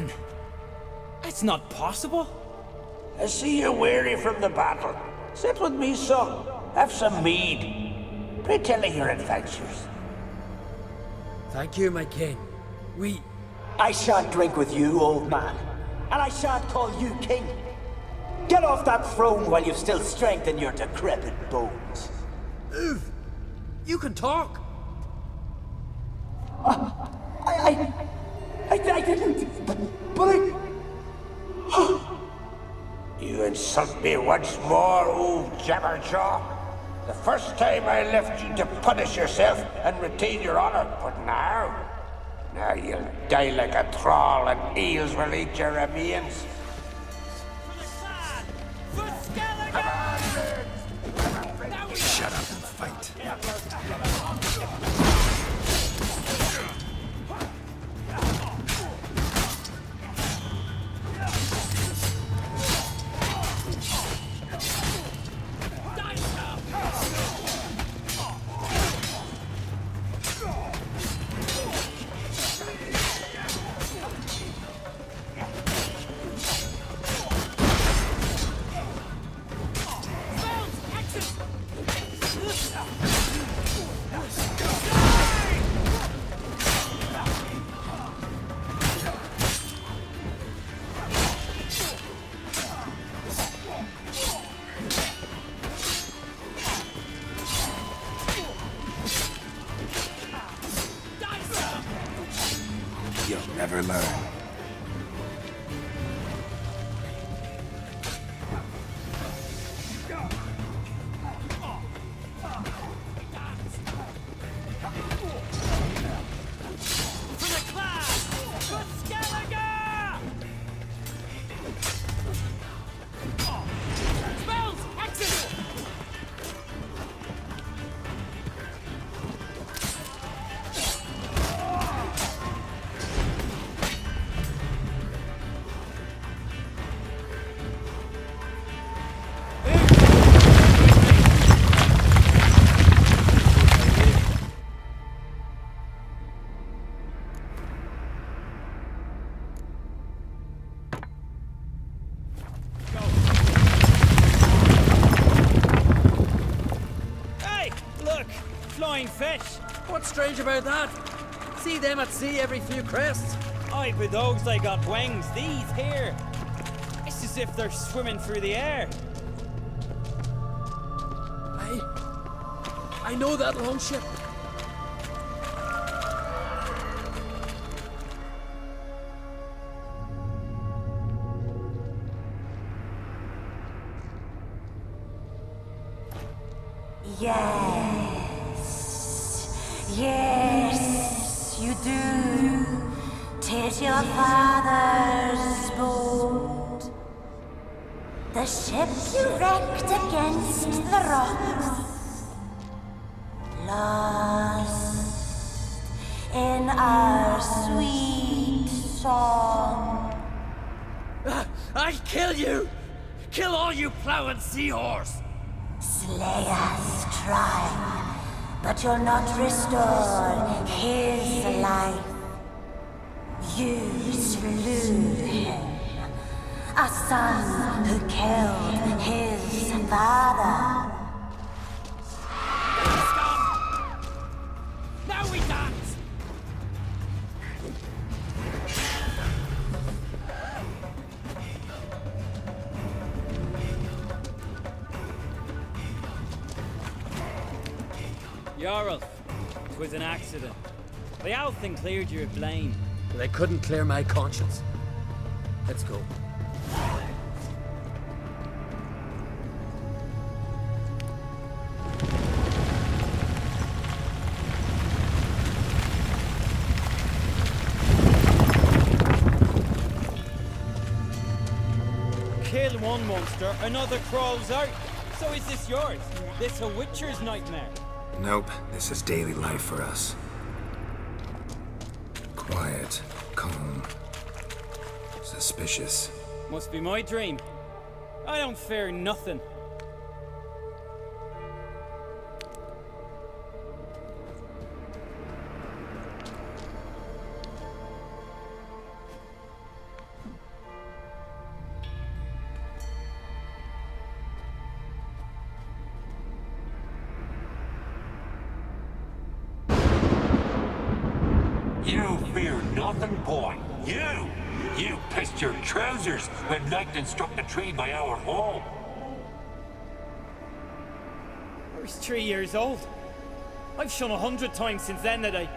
Man, that's not possible. I see you're weary from the battle. Sit with me, son. Have some mead. Pray tell me your adventures. Thank you, my king. I shan't drink with you, old man. And I shan't call you king. Get off that throne while you've still strength in your decrepit bones. Oof! You can talk! I didn't, but You insult me once more, old Jabberjaw. The first time I left you to punish yourself and retain your honor, but now you'll die like a thrall and eels will eat your remains. Shut up and fight. You'll never learn. Flying fish! What's strange about that? See them at sea every few crests? Aye, but those they got wings. These here, it's as if they're swimming through the air. I know that longship. Yes, you do. 'Tis your father's boat. The ship you wrecked against the rocks, lost in our sweet song. I'll kill you! Kill all you plowing seahorse! Slay us, try, but you'll not restore his life. You slew him, a son who killed his father. Now we dance! Jarl, 'twas an accident. The Althing cleared you of blame. They couldn't clear my conscience. Let's go. Kill one monster, another crawls out. So is this yours? This a witcher's nightmare? Nope, this is daily life for us. Quiet, calm, suspicious. Must be my dream. I don't fear nothing. You fear nothing, boy. You pissed your trousers when lightning struck the tree by our home. I was 3 years old. I've shone 100 times since then that I...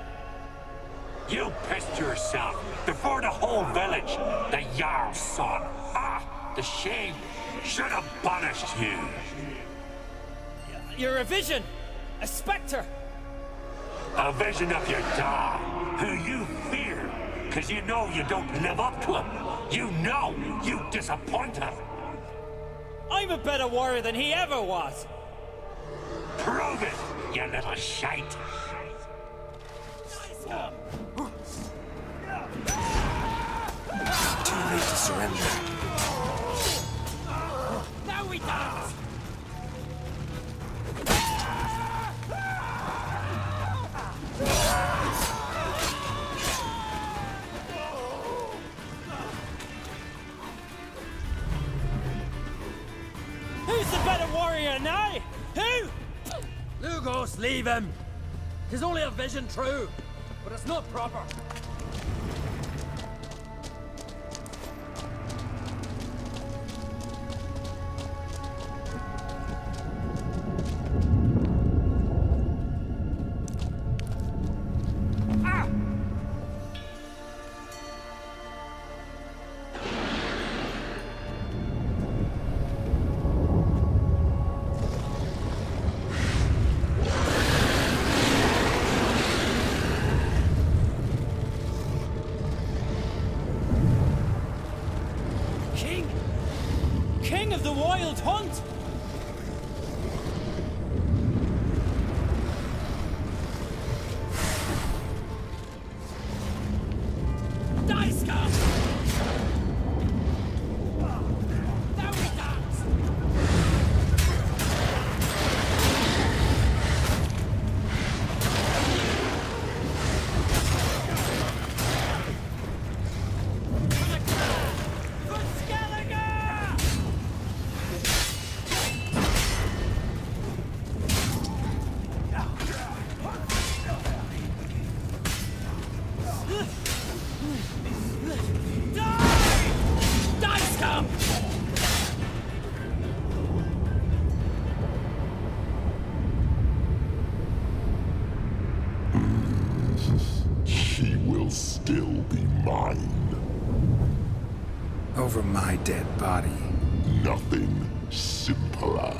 You pissed yourself before the whole village. The Jarl's son. Ah, the shame. Should have punished you. You're a vision! A spectre! A vision of your dad, who you fear, because you know you don't live up to him. You know you disappoint him. I'm a better warrior than he ever was! Prove it, you little shite. Too late to surrender. Now we dance! Who's the better warrior now? Who? Lugos, leave him! He's only a vision true, but it's not proper. King of the Wild Hunt! Die, scum! Now we dance! She will still be mine. Over my dead body. Nothing simpler.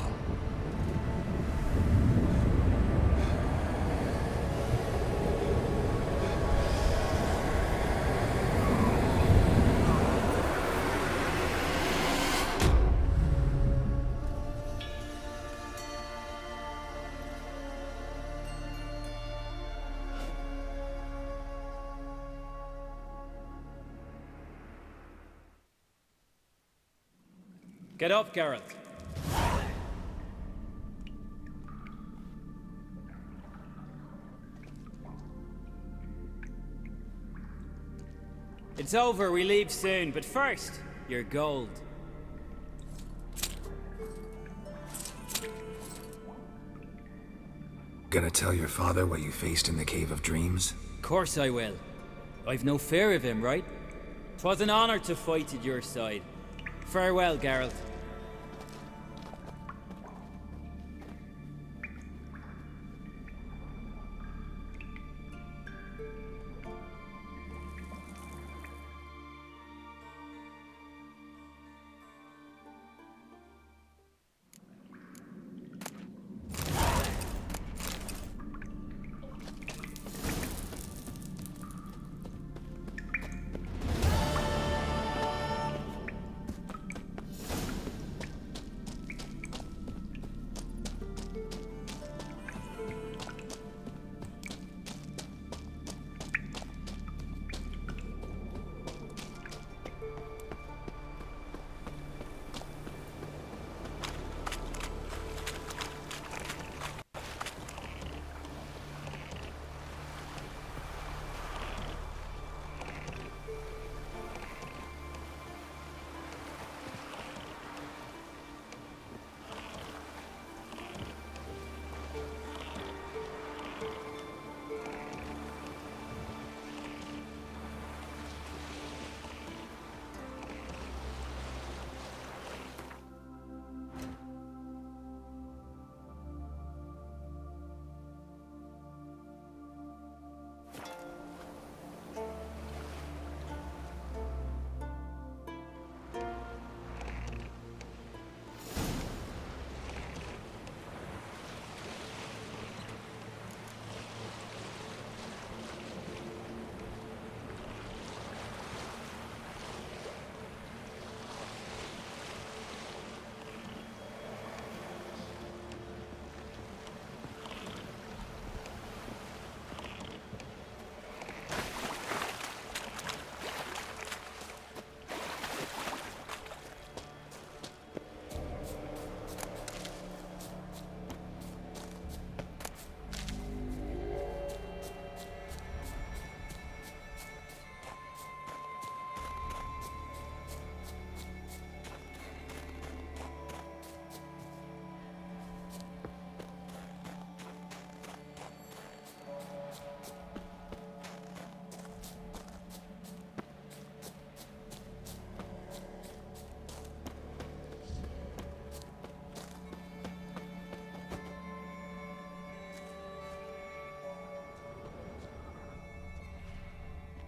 Get up, Geralt. It's over, we leave soon, but first, your gold. Gonna tell your father what you faced in the Cave of Dreams? Of course I will. I've no fear of him, right? 'Twas an honor to fight at your side. Farewell, Geralt.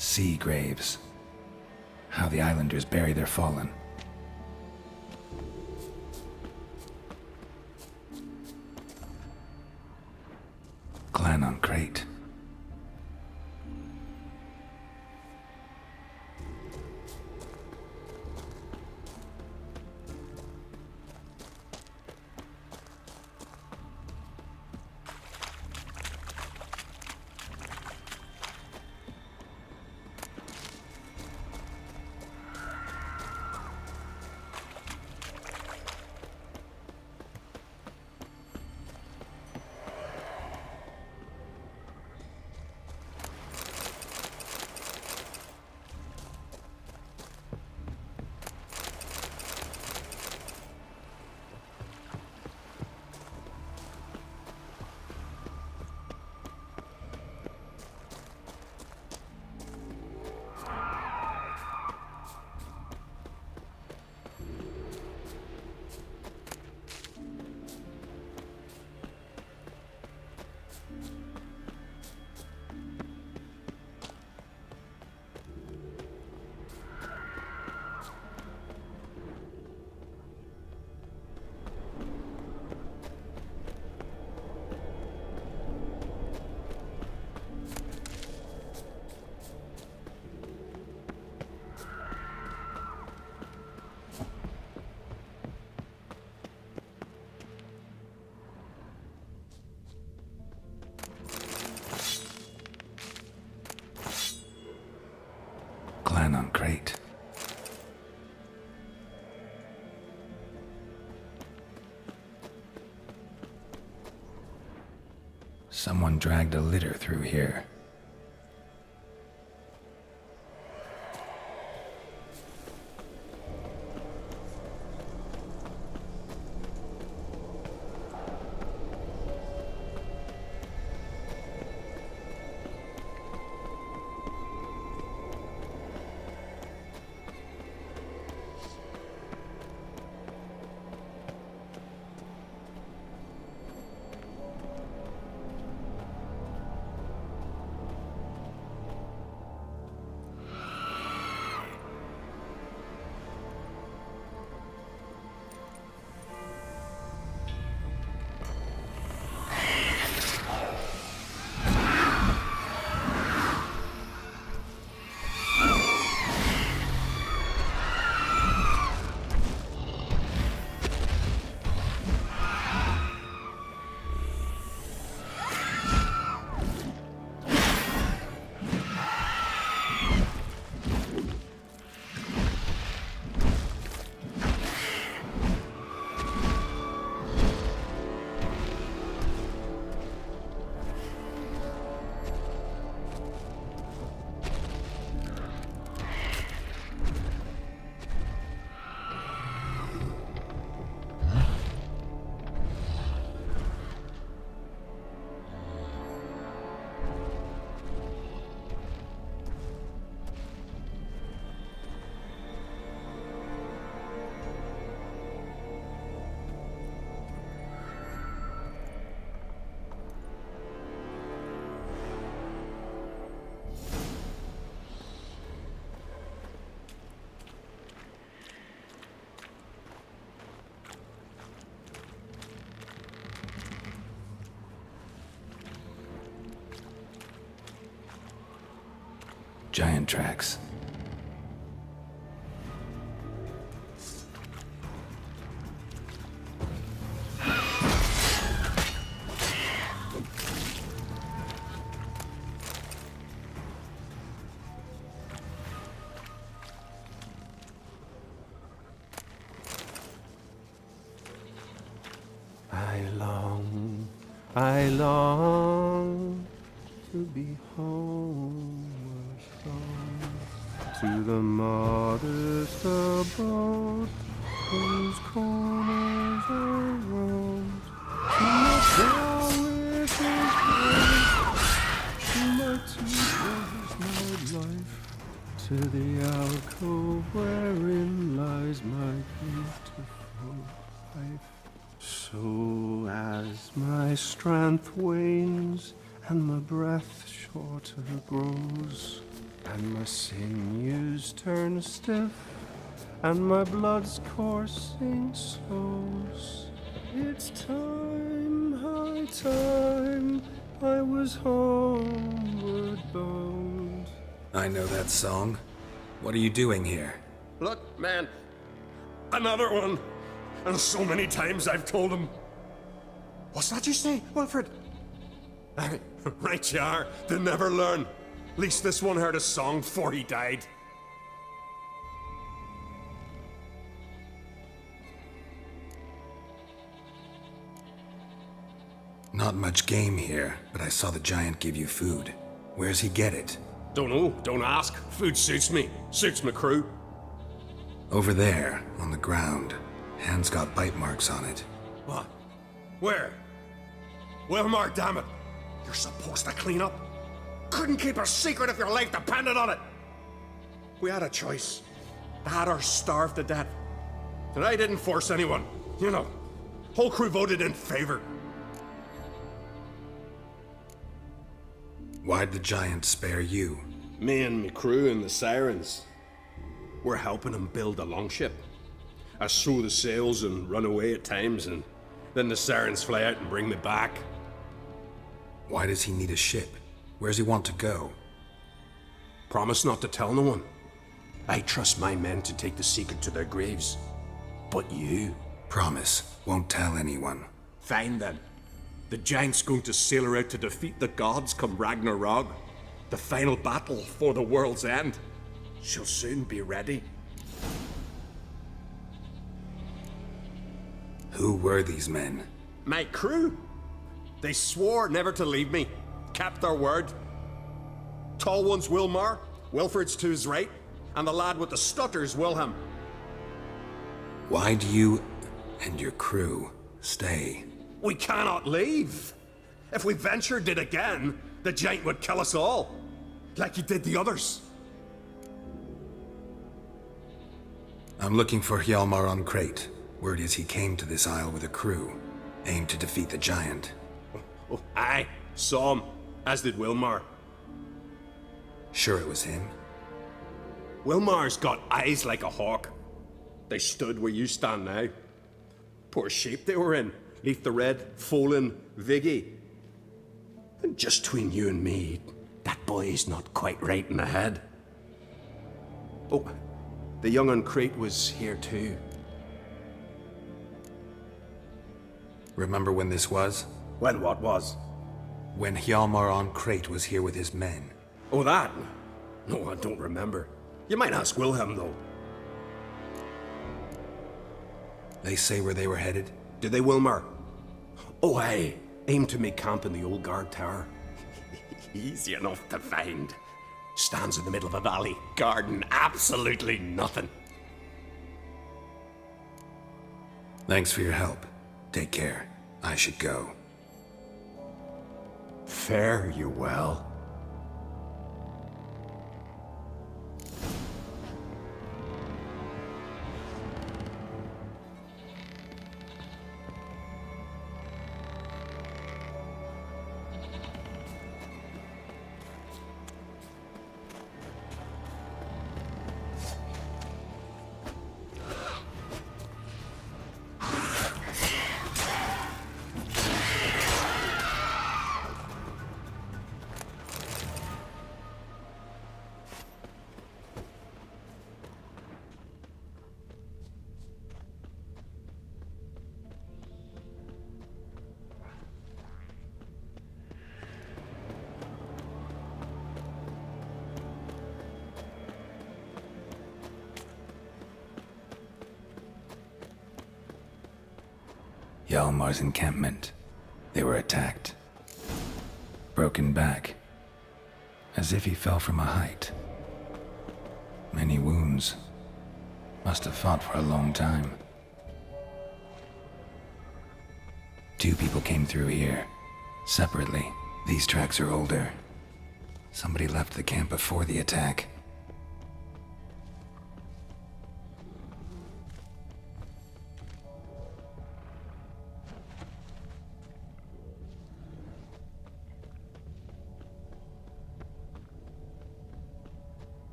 Sea graves. How the islanders bury their fallen. Clan on Crate. Someone dragged a litter through here. Giant tracks. I long to be home to the modest abode whose corners are round, to my brow with his grace, to my teeth with my life, to the alcove wherein lies my beautiful wife. So as my strength wanes and my breath shorter grows, and my sinews turn stiff, and my blood's coursing slows, it's time, high time, I was homeward bound. I know that song. What are you doing here? Look, man. Another one. And so many times I've told him. What's that you say, Wilfred? Right you are. They never learn. At least this one heard a song before he died. Not much game here, but I saw the giant give you food. Where's he get it? Don't know. Don't ask. Food suits me. Suits my crew. Over there, on the ground. Hand's got bite marks on it. What? Where? Well, Mark, damn it. You're supposed to clean up. Couldn't keep a secret if your life depended on it. We had a choice. That or starve to death. And I didn't force anyone. You know, whole crew voted in favor. Why'd the giant spare you? Me and my crew and the Sirens. We're helping him build a longship. I sew the sails and run away at times, and then the Sirens fly out and bring me back. Why does he need a ship? Where's he want to go? Promise not to tell no one. I trust my men to take the secret to their graves. But you? Promise. Won't tell anyone. Fine then. The giant's going to sail her out to defeat the gods come Ragnarok. The final battle for the world's end. She'll soon be ready. Who were these men? My crew. They swore never to leave me. Kept their word. Tall one's Wilmar, Wilfred's to his right, and the lad with the stutter's Wilhelm. Why do you and your crew stay? We cannot leave. If we ventured it again, the giant would kill us all, like he did the others. I'm looking for Hjalmar on Crate. Word is he came to this isle with a crew, aimed to defeat the giant. Oh, aye, saw him, as did Wilmar. Sure it was him? Wilmar's got eyes like a hawk. They stood where you stand now. Poor shape they were in. Leaf the Red, Folin, Viggy. And just between you and me, that boy's not quite right in the head. Oh, the young on Crate was here too. Remember when this was? When what was? When Hjalmar on Crate was here with his men. Oh, that? No, I don't remember. You might ask Wilhelm, though. They say where they were headed? Did they, Wilmar? Oh, aye. Aim to make camp in the old guard tower. Easy enough to find. Stands in the middle of a valley. Garden, absolutely nothing. Thanks for your help. Take care. I should go. Fare you well. Hjalmar's encampment. They were attacked. Broken back. As if he fell from a height. Many wounds. Must have fought for a long time. 2 people came through here. Separately. These tracks are older. Somebody left the camp before the attack.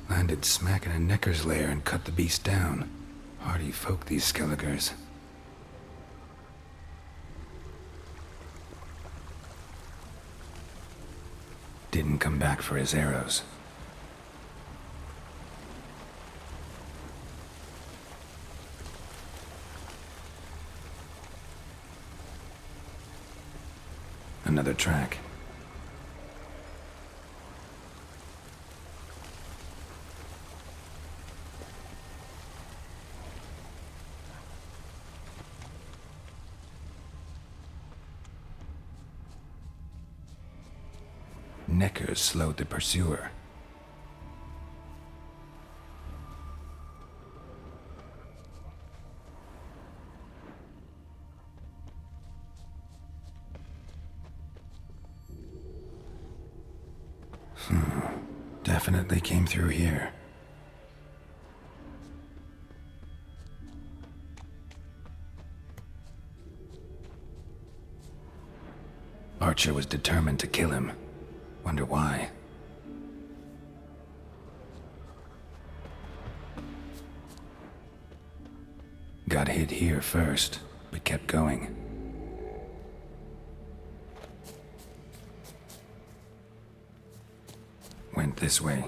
Landed smack in a necker's lair and cut the beast down. Hardy folk, these Skelligers. Didn't come back for his arrows. Another track. Neckers slowed the pursuer. Definitely came through here. Archer was determined to kill him. Wonder why. Got hit here first, but kept going. Went this way.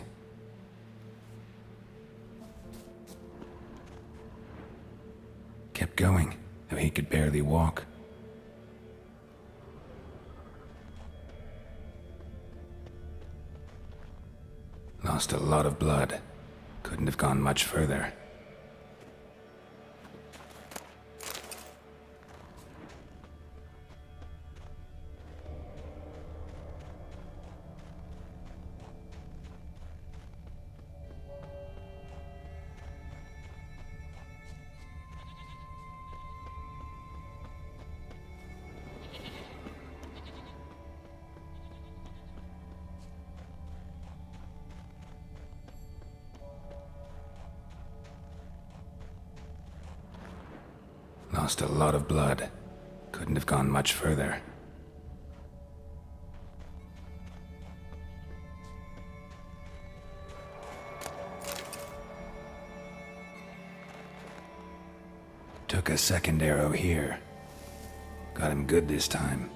Kept going, though he could barely walk. Lost a lot of blood. Couldn't have gone much further. Lost a lot of blood. Couldn't have gone much further. Took a second arrow here. Got him good this time.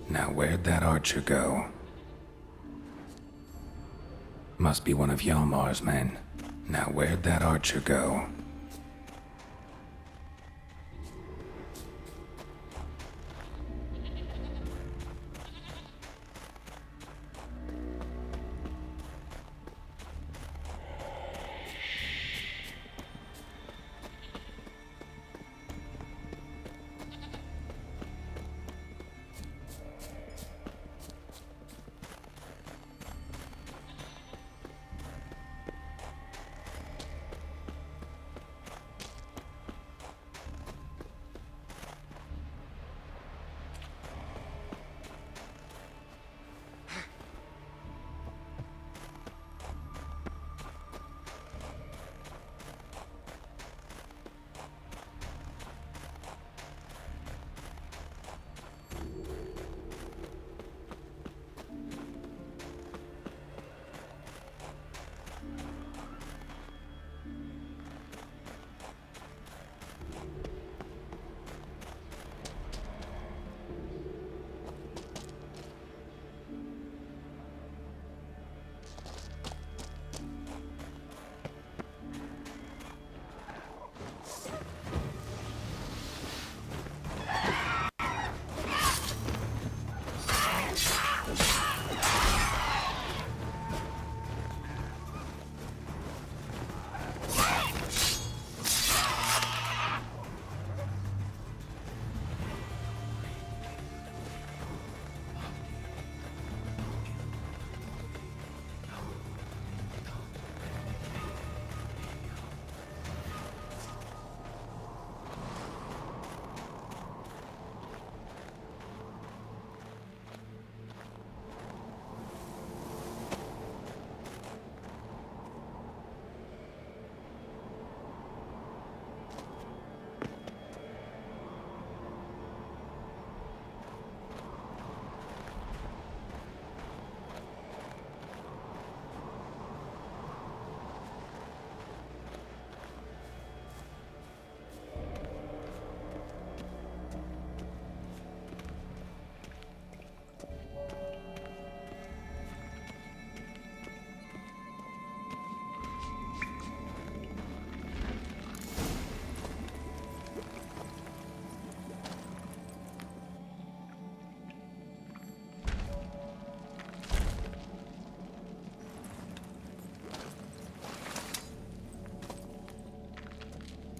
Now where'd that archer go? Must be one of Hjalmar's men. Now where'd that archer go?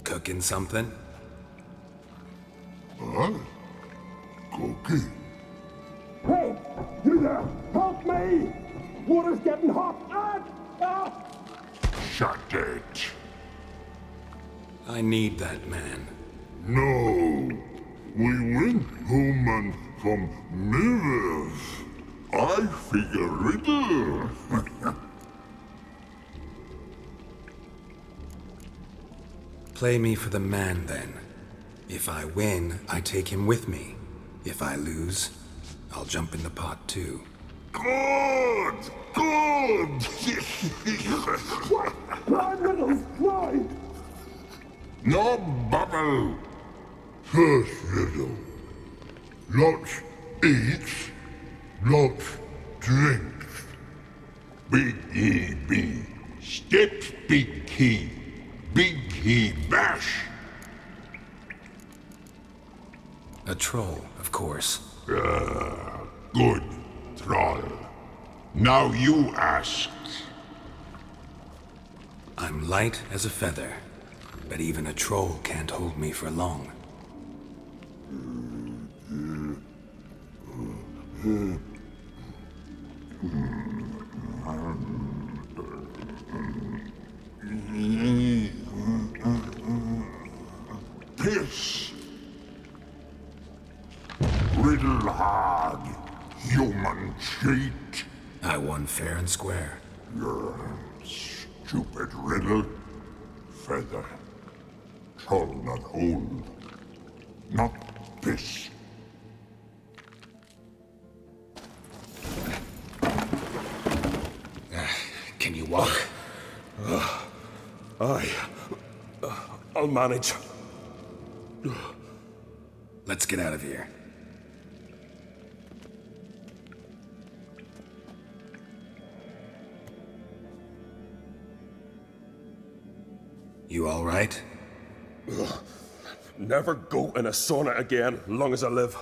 Cooking something? Huh? Cookie? Hey! You there! Help me! Water's getting hot! Shut it. I need that man. No. We went home and from mirrors. I figure riddle. Play me for the man, then. If I win, I take him with me. If I lose, I'll jump in the pot, too. Good! Good! What? Try riddles! Try! No bubble! First riddle. Lots eats, lots drinks. Big E B. Steps big key. Big key bash. A troll, of course. Good, troll. Now you ask. I'm light as a feather, but even a troll can't hold me for long. Piss. Riddle hard, human cheat. I won fair and square. Your stupid riddle. Feather. Troll not hold. Not piss. Can you walk? I'll manage. Let's get out of here. You all right? Never go in a sauna again, long as I live.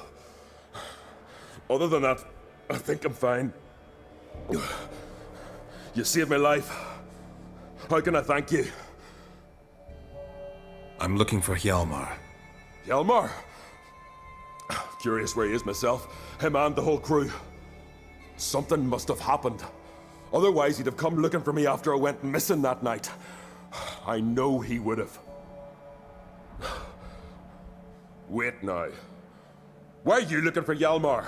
Other than that, I think I'm fine. You saved my life. How can I thank you? I'm looking for Hjalmar. Hjalmar? Curious where he is myself. Him and the whole crew. Something must have happened. Otherwise, he'd have come looking for me after I went missing that night. I know he would have. Wait now. Why are you looking for Hjalmar?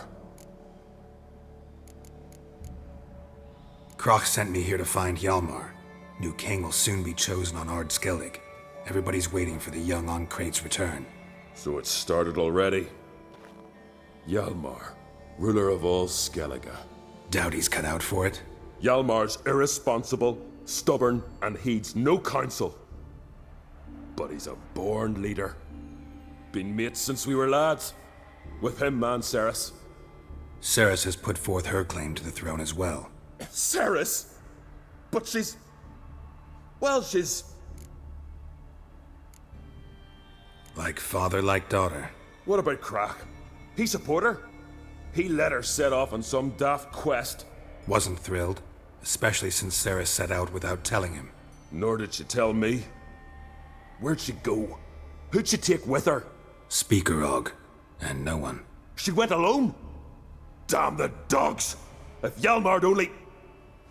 Kroch sent me here to find Hjalmar. New king will soon be chosen on Ard Skellig. Everybody's waiting for the young Ancrate's return. So it started already. Hjalmar, ruler of all Skellige. Doubt he's cut out for it. Hjalmar's irresponsible, stubborn, and heeds no counsel. But he's a born leader. Been mates since we were lads. With him and Ceres. Ceres has put forth her claim to the throne as well. Ceres? But she's... Well, she's... Like father, like daughter. What about Kroch? He support her? He let her set off on some daft quest. Wasn't thrilled, especially since Ceres set out without telling him. Nor did she tell me. Where'd she go? Who'd she take with her? Speakerog, and no one. She went alone? Damn the dogs! If Hjalmar'd only...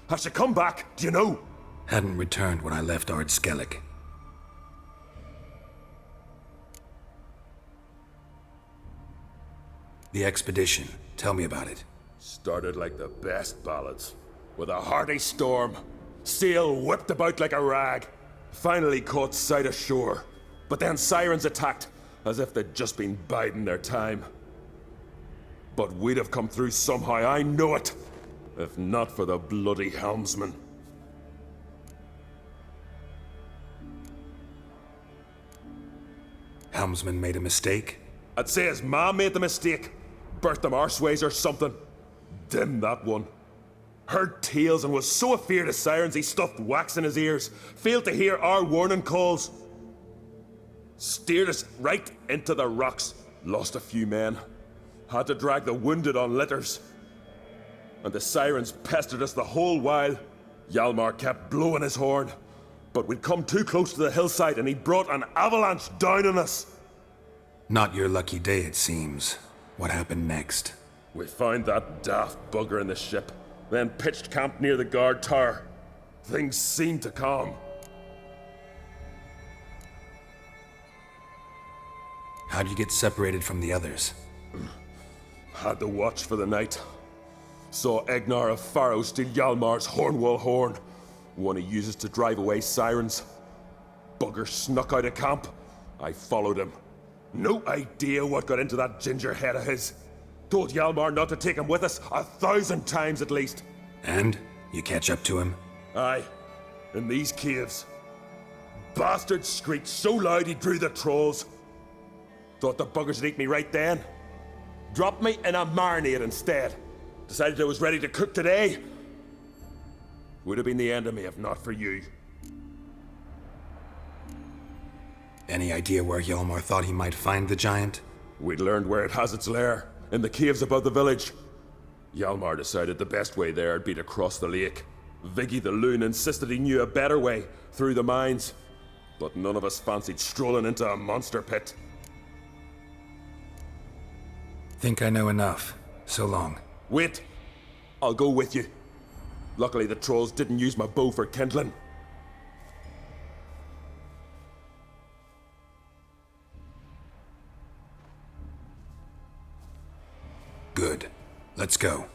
Has she come back, do you know? Hadn't returned when I left Ard Skellig. The expedition. Tell me about it. Started like the best ballads. With a hearty storm. Sail whipped about like a rag. Finally caught sight of shore. But then sirens attacked, as if they'd just been biding their time. But we'd have come through somehow, I know it. If not for the bloody helmsman. Helmsman made a mistake? I'd say his ma made the mistake. Birthed them arseways or something. Dim that one. Heard tales and was so afeard of sirens he stuffed wax in his ears. Failed to hear our warning calls. Steered us right into the rocks. Lost a few men. Had to drag the wounded on litters. And the sirens pestered us the whole while. Hjalmar kept blowing his horn. But we'd come too close to the hillside and he brought an avalanche down on us. Not your lucky day, it seems. What happened next? We found that daft bugger in the ship, then pitched camp near the guard tower. Things seemed to calm. How'd you get separated from the others? Had to watch for the night. Saw Egnar of Pharaoh steal Hjalmar's Hornwall horn, one he uses to drive away sirens. Bugger snuck out of camp. I followed him. No idea what got into that ginger head of his. Told Hjalmar not to take him with us 1,000 times at least. And? You catch up to him? Aye. In these caves. Bastard screeched so loud he drew the trolls. Thought the buggers would eat me right then. Dropped me in a marinade instead. Decided I was ready to cook today. Would have been the end of me if not for you. Any idea where Hjalmar thought he might find the giant? We'd learned where it has its lair, in the caves above the village. Hjalmar decided the best way there would be to cross the lake. Viggy the Loon insisted he knew a better way, through the mines. But none of us fancied strolling into a monster pit. Think I know enough. So long. Wait! I'll go with you. Luckily the trolls didn't use my bow for kindling. Good. Let's go.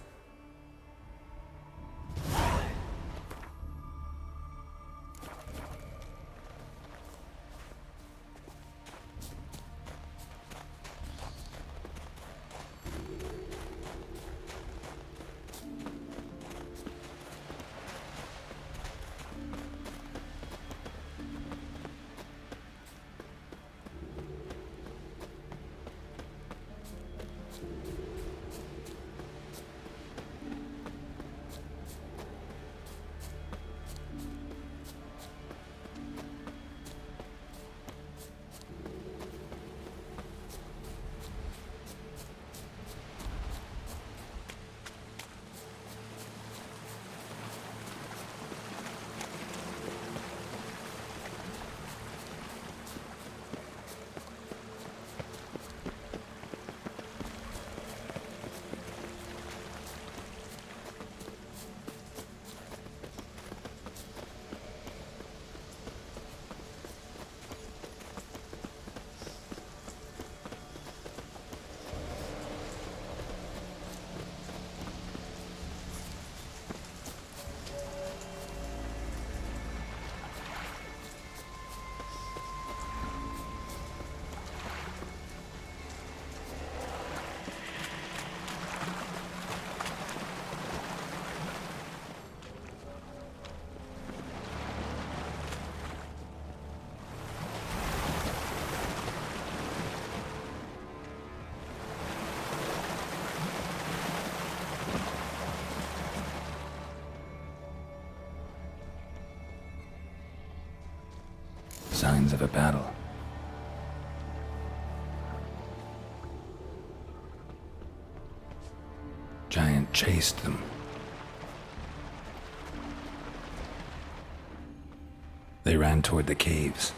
Signs of a battle. Giant chased them. They ran toward the caves.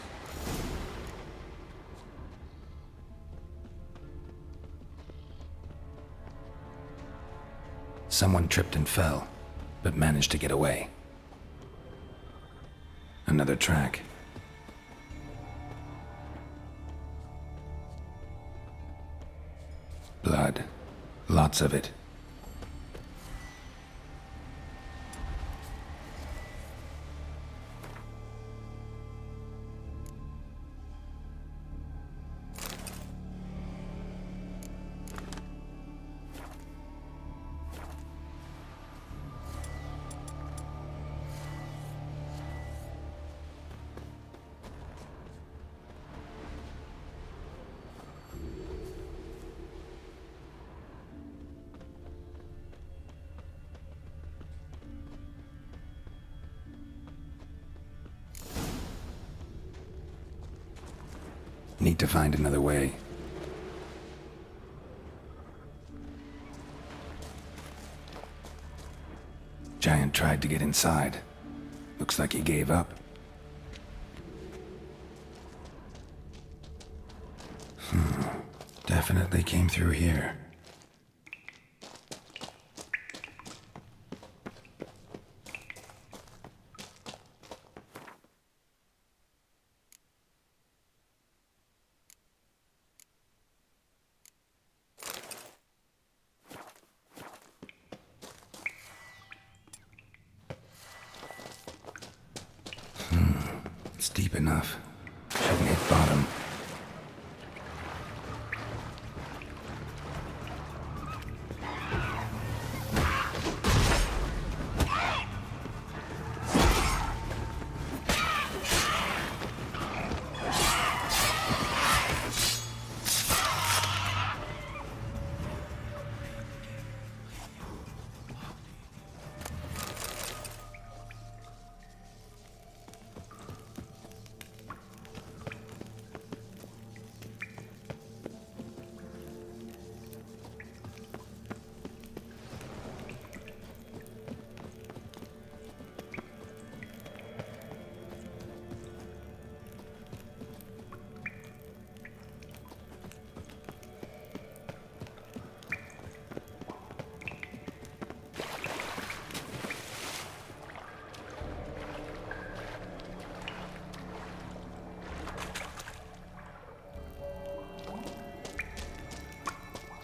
Someone tripped and fell, but managed to get away. Another track. Blood. Lots of it. Need to find another way. Giant tried to get inside. Looks like he gave up. Definitely came through here. It's deep enough. Shouldn't hit bottom.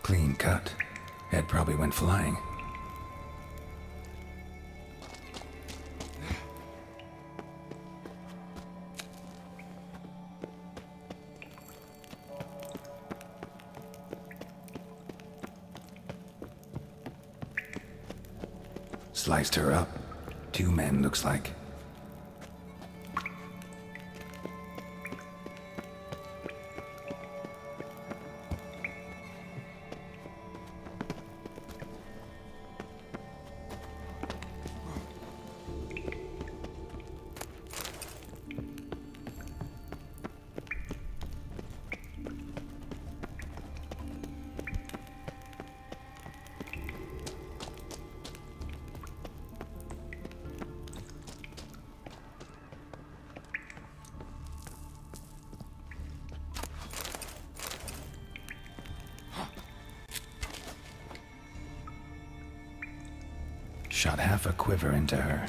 Clean cut. Head probably went flying. Sliced her up. 2 men, looks like. Shot half a quiver into her.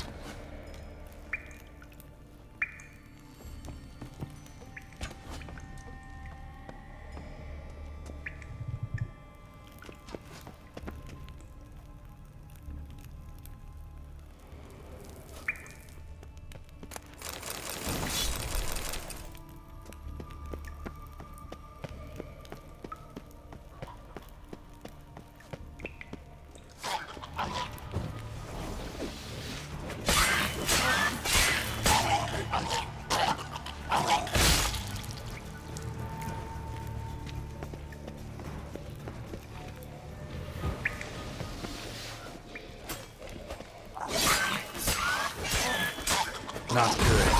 Not good.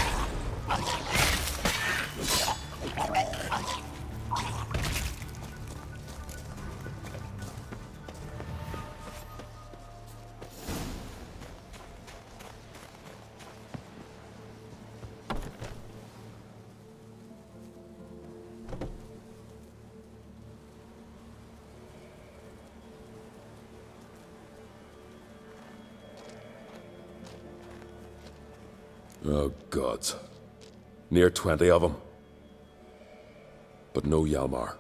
Oh, gods. Near 20 of them. But no Hjalmar.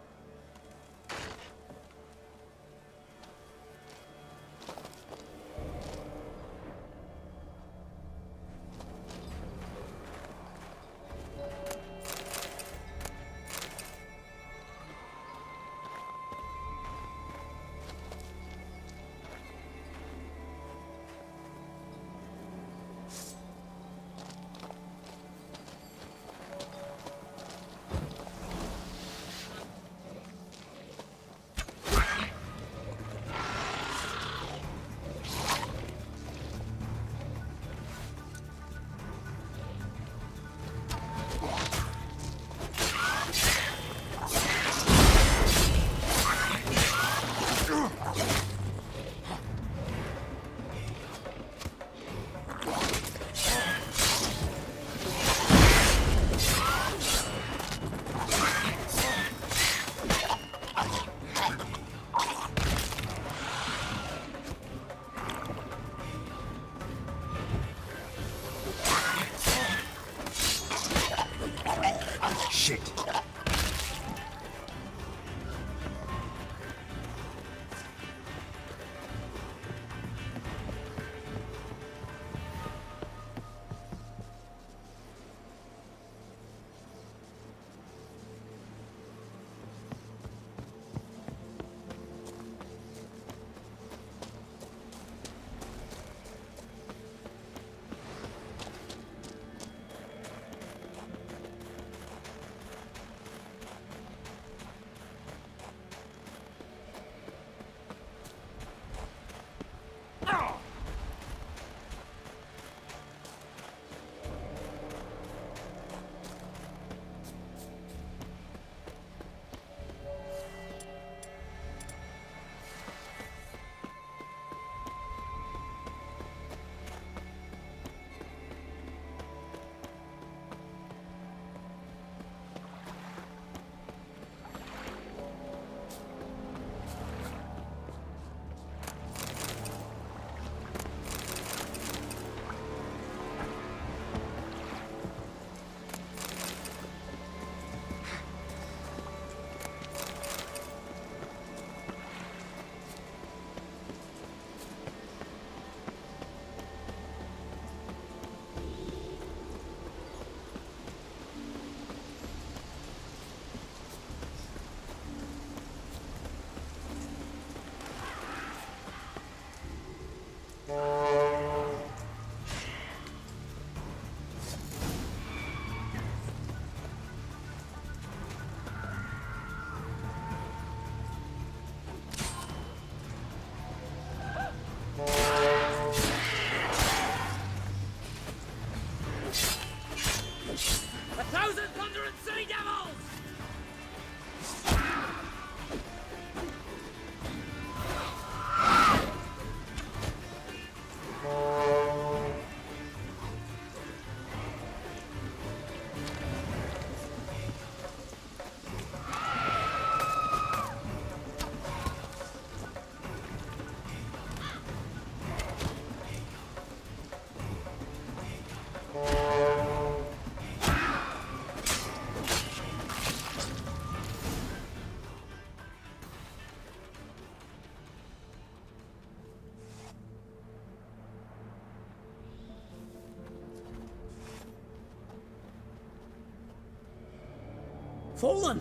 Fallen?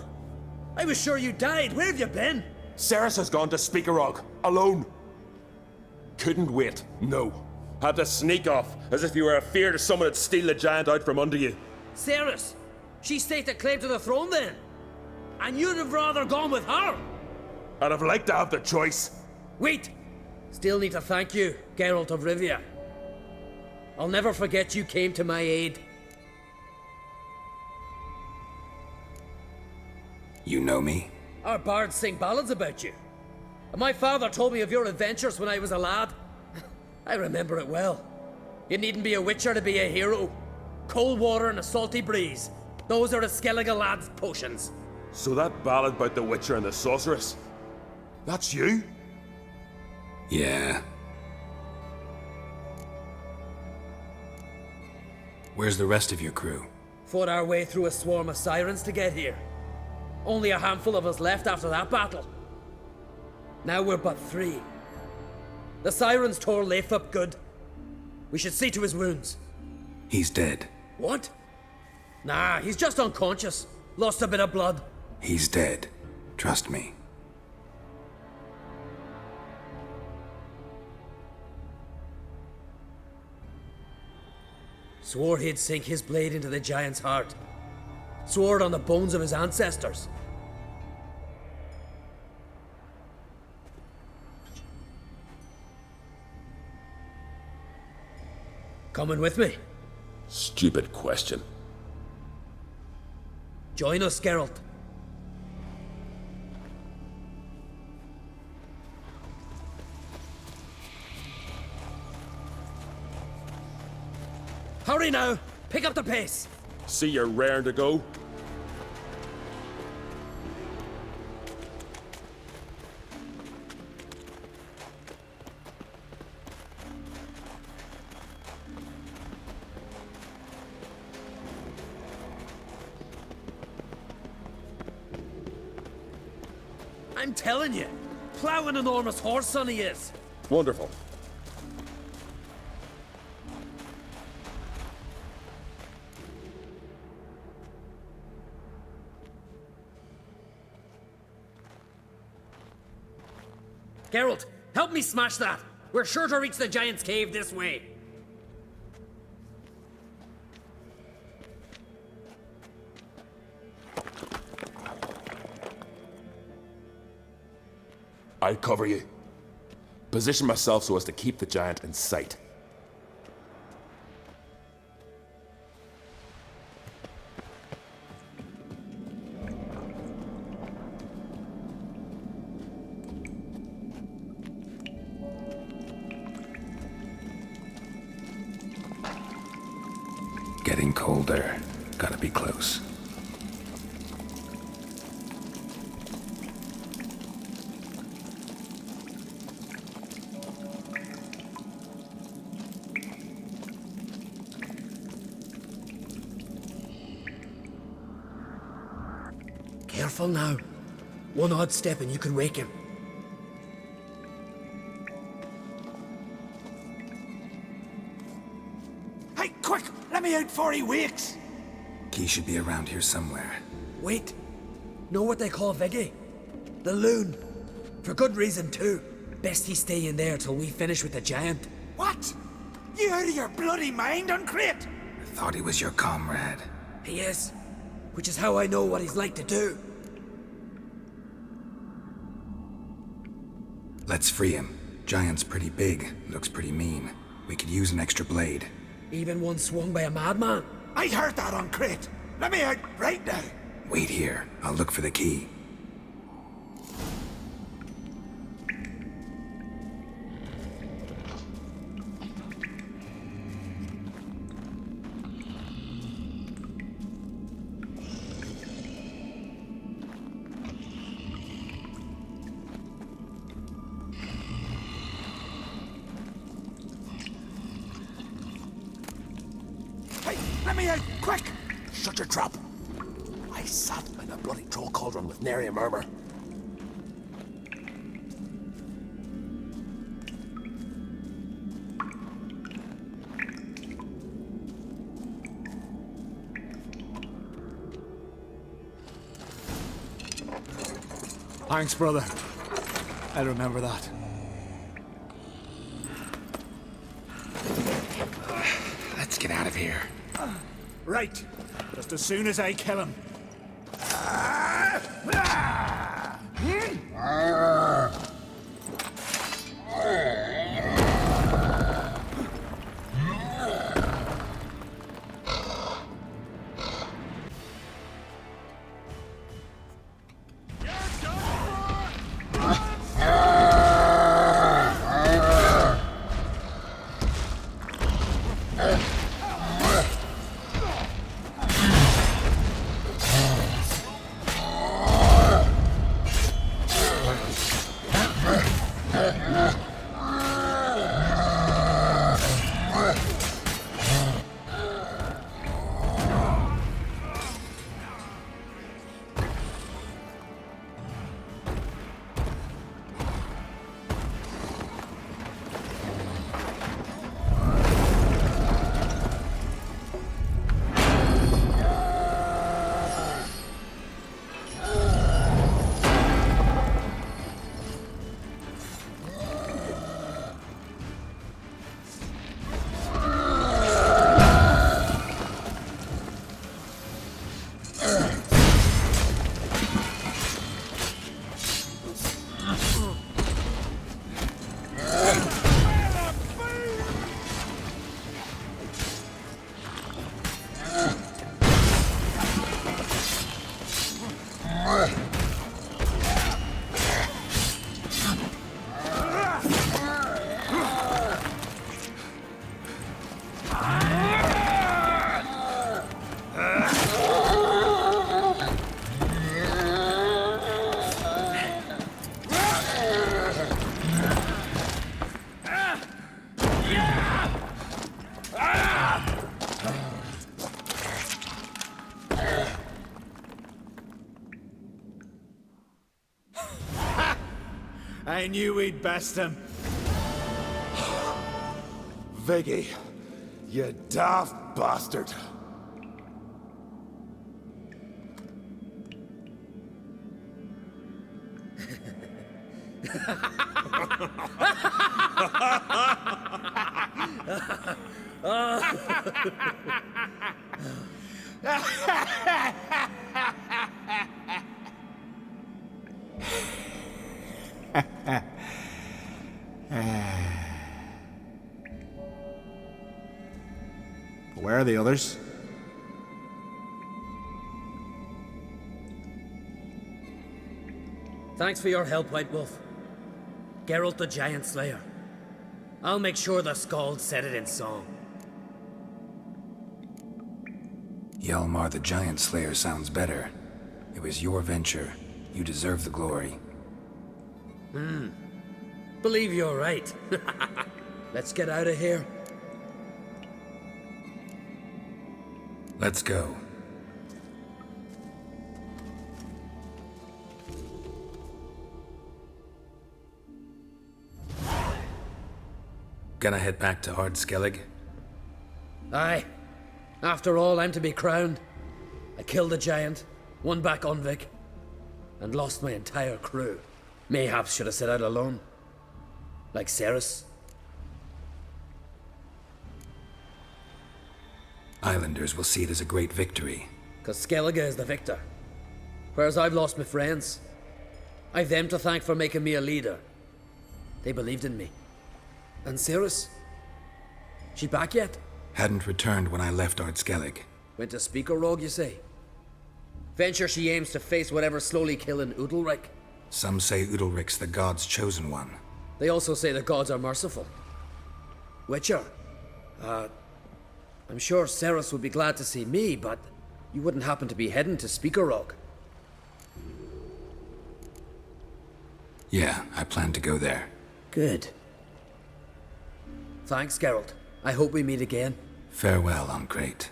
I was sure you died. Where have you been? Ceres has gone to Speakerog, alone. Couldn't wait, no. Had to sneak off, as if you were afeard of someone would steal the giant out from under you. Ceres? She staked a claim to the throne then? And you'd have rather gone with her? I'd have liked to have the choice. Wait! Still need to thank you, Geralt of Rivia. I'll never forget you came to my aid. You know me? Our bards sing ballads about you. And my father told me of your adventures when I was a lad. I remember it well. You needn't be a witcher to be a hero. Cold water and a salty breeze. Those are the Skellige lad's potions. So that ballad about the Witcher and the Sorceress, that's you? Yeah. Where's the rest of your crew? Fought our way through a swarm of sirens to get here. Only a handful of us left after that battle. Now we're but 3. The sirens tore Leif up good. We should see to his wounds. He's dead. What? Nah, he's just unconscious. Lost a bit of blood. He's dead. Trust me. Swore he'd sink his blade into the giant's heart. Swore it on the bones of his ancestors. Coming with me? Stupid question. Join us, Geralt. Hurry now! Pick up the pace! See you're raring to go? I'm telling you, plow an enormous horse son he is. Wonderful. Geralt, help me smash that! We're sure to reach the giant's cave this way. I'll cover you. Position myself so as to keep the giant in sight. Getting colder. Gotta be close. Careful now. One odd step and you could wake him. Hey, quick! Let me out before he wakes! Key should be around here somewhere. Wait. Know what they call Viggy? The loon. For good reason, too. Best he stay in there till we finish with the giant. What? You out of your bloody mind, Uncrate? I thought he was your comrade. He is. Which is how I know what he's like to do. Let's free him. Giant's pretty big, looks pretty mean. We could use an extra blade. Even one swung by a madman. I heard that, Uncrate. Let me out right now. Wait here. I'll look for the key. Hey, let me out, quick! Shut your trap. I sat in a bloody troll cauldron with nary a murmur. Thanks, brother. I'll remember that. Let's get out of here. Right. Just as soon as I kill him. I knew we'd best him. Viggy, you daft bastard. Where are the others? Thanks for your help, White Wolf. Geralt the Giant Slayer. I'll make sure the Skald said it in song. Hjalmar the Giant Slayer sounds better. It was your venture. You deserve the glory. Believe you're right. Let's get out of here. Let's go. Gonna head back to Ardskellig? Aye. After all, I'm to be crowned. I killed the giant, won back Unvik, and lost my entire crew. Mayhaps should have set out alone. Like Ceres. Islanders will see it as a great victory. Cause Skellige is the victor. Whereas I've lost my friends. I've them to thank for making me a leader. They believed in me. And Ceres? She back yet? Hadn't returned when I left Ardskellig. Went to Speaker Rogue, you say? Venture she aims to face whatever's slowly killing Udalric. Some say Udalric's the god's chosen one. They also say the gods are merciful. Witcher. I'm sure Ceres would be glad to see me, but you wouldn't happen to be heading to Speaker Rogue. Yeah, I plan to go there. Good. Thanks, Geralt. I hope we meet again. Farewell, Ancrate.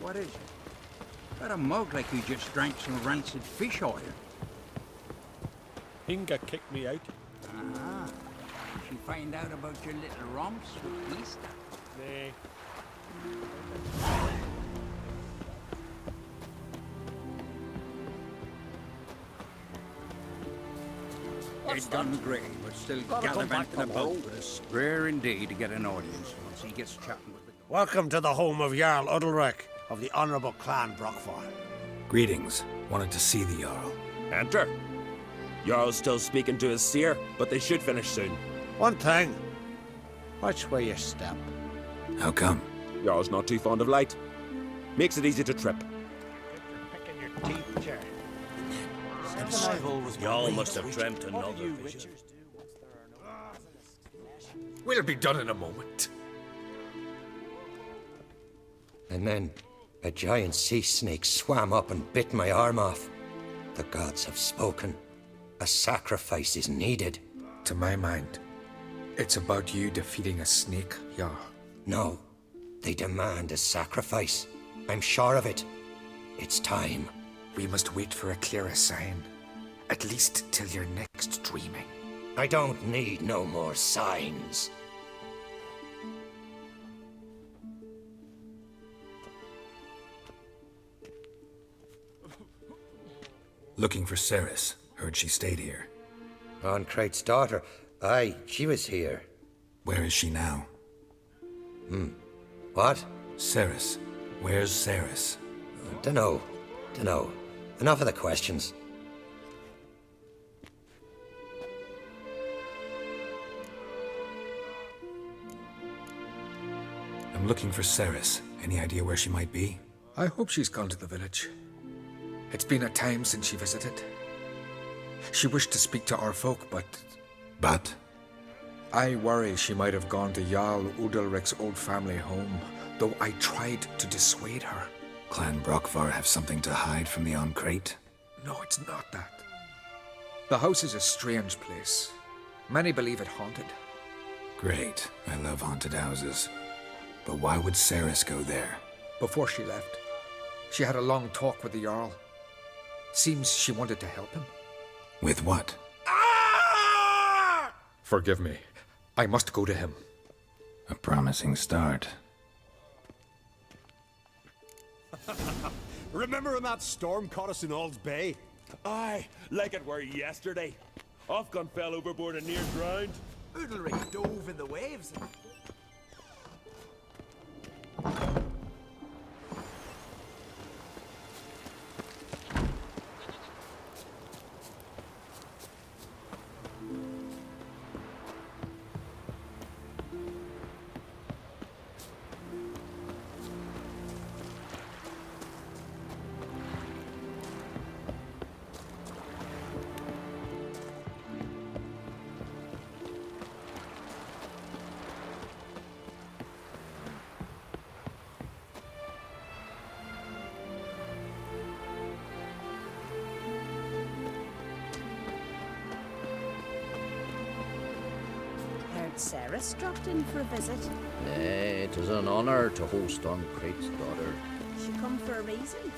What is it? Got a mug like you just drank some rancid fish oil. Inga kicked me out. Ah. Did she find out about your little romps with Easter? Nay. He's done grey, but still gallivanting about with us. Rare indeed to get an audience once he gets chatting with the... Welcome to the home of Jarl Udalric of the Honourable Clan Brockfar. Greetings. Wanted to see the Jarl. Enter. Jarl's still speaking to his seer, but they should finish soon. One thing. Watch where you step. How come? Jarl's not too fond of light. Makes it easy to trip. Y'all must have dreamt another vision. We'll be done in a moment. And then a giant sea snake swam up and bit my arm off. The gods have spoken. A sacrifice is needed. To my mind, it's about you defeating a snake, Jarl. No, they demand a sacrifice. I'm sure of it. It's time. We must wait for a clearer sign. At least till your next dreaming. I don't need no more signs. Looking for Ceres. Heard she stayed here. Oncrate's daughter. Aye, she was here. Where is she now? What? Ceres. Where's Ceres? Dunno. Enough of the questions. I'm looking for Ceres. Any idea where she might be? I hope she's gone to the village. It's been a time since she visited. She wished to speak to our folk, but... But? I worry she might have gone to Jarl Udalric's old family home, though I tried to dissuade her. Clan Brockfar have something to hide from the Oncrate? No, it's not that. The house is a strange place. Many believe it haunted. Great. I love haunted houses. But why would Ceres go there? Before she left, she had a long talk with the Jarl. Seems she wanted to help him. With what? Forgive me. I must go to him. A promising start. Remember when that storm caught us in Ald's Bay? Aye, like it were yesterday. Ofcon fell overboard and near drowned. Udalric dove in the waves. Ceres dropped in for a visit. Nay, it is an honour to host Oncrate's daughter. She come for a reason.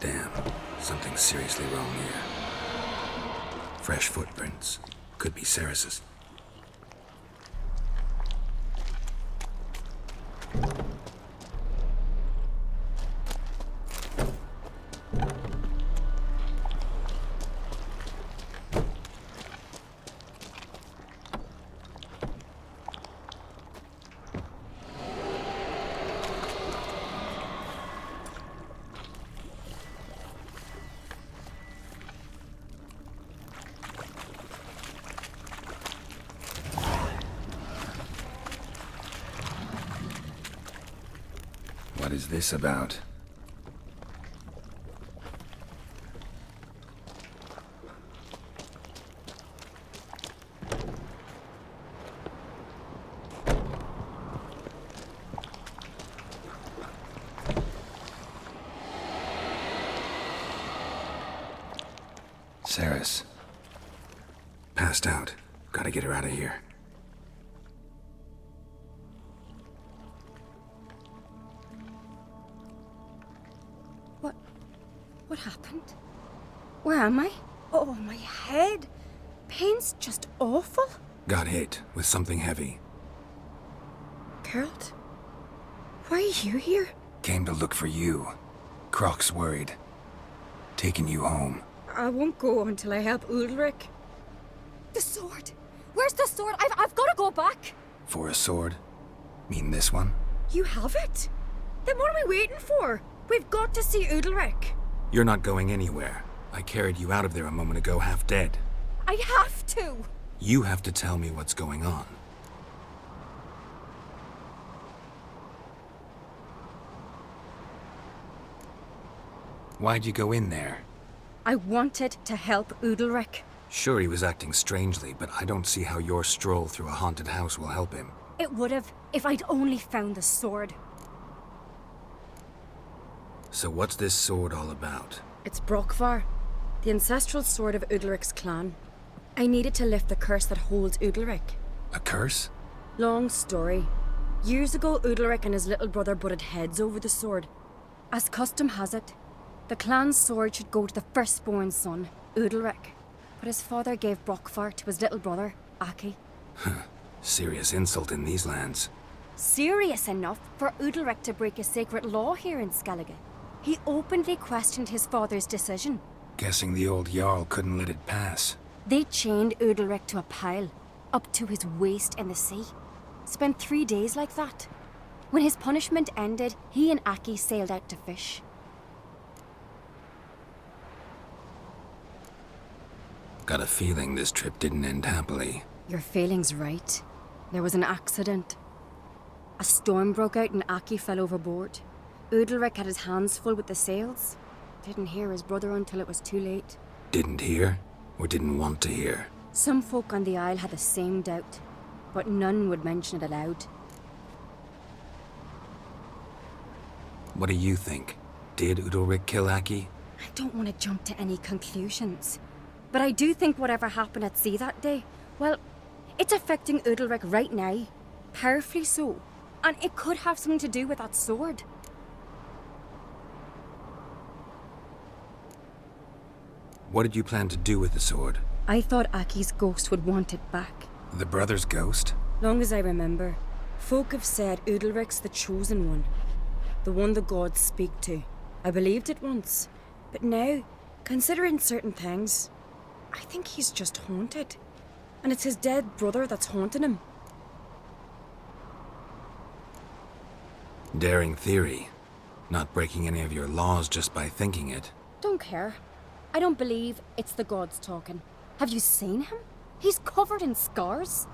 Damn, something's seriously wrong here. Fresh footprints. Could be Ceres's. What is this about? Ceres. Passed out. Gotta get her out of here. What happened? Where am I? Oh, my head. Pain's just awful. Got hit with something heavy. Geralt? Why are you here? Came to look for you. Croc's worried. Taking you home. I won't go until I help Ulrich. The sword! Where's the sword? I've got to go back! For a sword? Mean this one? You have it? Then what are we waiting for? We've got to see Ulrich. You're not going anywhere. I carried you out of there a moment ago half dead. I have to! You have to tell me what's going on. Why'd you go in there? I wanted to help Ulrich. Sure, he was acting strangely, but I don't see how your stroll through a haunted house will help him. It would have, if I'd only found the sword. So what's this sword all about? It's Brockvar, the ancestral sword of Udalric's clan. I needed to lift the curse that holds Udalric. A curse? Long story. Years ago, Udalric and his little brother butted heads over the sword. As custom has it, the clan's sword should go to the firstborn son, Udalric. But his father gave Brockvar to his little brother, Aki. Serious insult in these lands. Serious enough for Udalric to break a sacred law here in Skellige. He openly questioned his father's decision. Guessing the old Jarl couldn't let it pass. They chained Udalric to a pile, up to his waist in the sea. Spent 3 days like that. When his punishment ended, he and Aki sailed out to fish. Got a feeling this trip didn't end happily. Your feeling's right. There was an accident. A storm broke out and Aki fell overboard. Udalric had his hands full with the sails. Didn't hear his brother until it was too late. Didn't hear? Or didn't want to hear? Some folk on the Isle had the same doubt, but none would mention it aloud. What do you think? Did Udalric kill Aki? I don't want to jump to any conclusions. But I do think whatever happened at sea that day, well, it's affecting Udalric right now. Powerfully so. And it could have something to do with that sword. What did you plan to do with the sword? I thought Aki's ghost would want it back. The brother's ghost? Long as I remember, folk have said Udalric's the chosen one. The one the gods speak to. I believed it once. But now, considering certain things, I think he's just haunted. And it's his dead brother that's haunting him. Daring theory. Not breaking any of your laws just by thinking it. Don't care. I don't believe it's the gods talking. Have you seen him? He's covered in scars.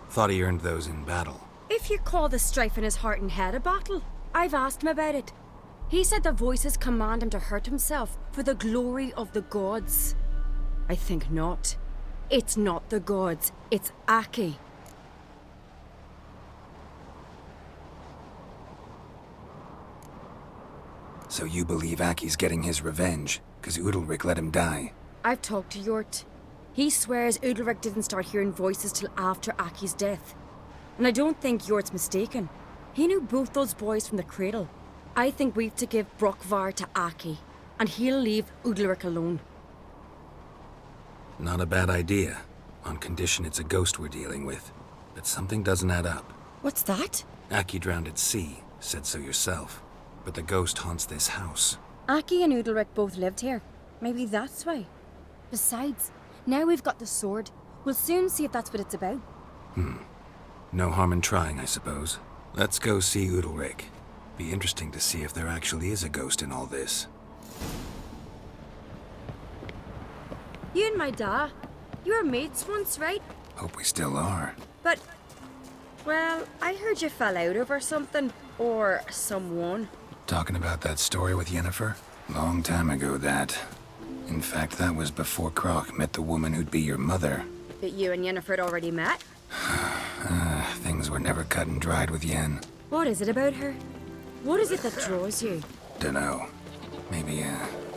Thought he earned those in battle. If you call the strife in his heart and head a battle, I've asked him about it. He said the voices command him to hurt himself for the glory of the gods. I think not. It's not the gods, it's Aki. So you believe Aki's getting his revenge, because Udalric let him die? I've talked to Yort. He swears Udalric didn't start hearing voices till after Aki's death. And I don't think Yort's mistaken. He knew both those boys from the cradle. I think we've to give Brockvar to Aki, and he'll leave Udalric alone. Not a bad idea, on condition it's a ghost we're dealing with. But something doesn't add up. What's that? Aki drowned at sea, said so yourself. But the ghost haunts this house. Aki and Udalric both lived here. Maybe that's why. Besides, now we've got the sword. We'll soon see if that's what it's about. No harm in trying, I suppose. Let's go see Udalric. Be interesting to see if there actually is a ghost in all this. You and my da, you were mates once, right? Hope we still are. But, well, I heard you fell out over something. Or someone. Talking about that story with Yennefer? Long time ago, that. In fact, that was before Croc met the woman who'd be your mother. But you and Yennefer had already met? Things were never cut and dried with Yen. What is it about her? What is it that draws you? Dunno. Maybe,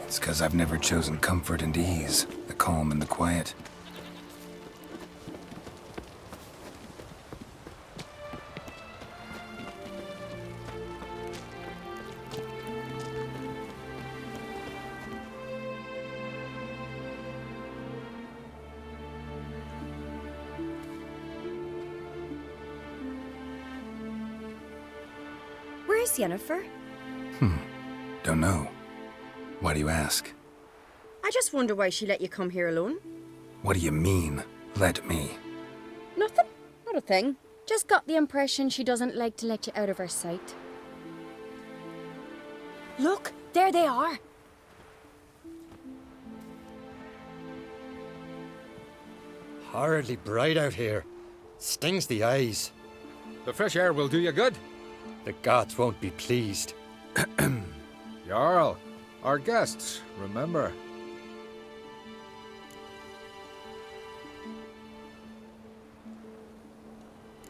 it's 'cause I've never chosen comfort and ease, the calm and the quiet. Where's Yennefer? Don't know. Why do you ask? I just wonder why she let you come here alone. What do you mean, let me? Nothing. Not a thing. Just got the impression she doesn't like to let you out of her sight. Look, there they are. Horridly bright out here. Stings the eyes. The fresh air will do you good. The gods won't be pleased. Jarl, our guests, remember.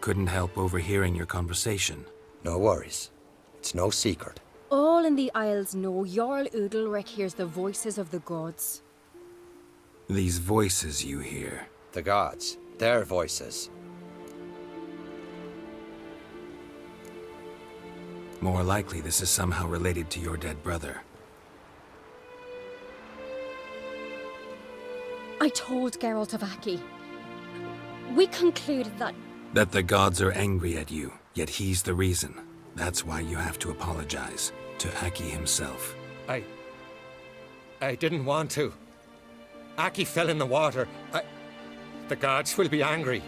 Couldn't help overhearing your conversation. No worries. It's no secret. All in the Isles know Jarl Udalric hears the voices of the gods. These voices you hear. The gods. Their voices. More likely this is somehow related to your dead brother. I told Geralt of Aki. We concluded that... That the gods are angry at you, yet he's the reason. That's why you have to apologize. To Aki himself. I didn't want to. Aki fell in the water. The gods will be angry.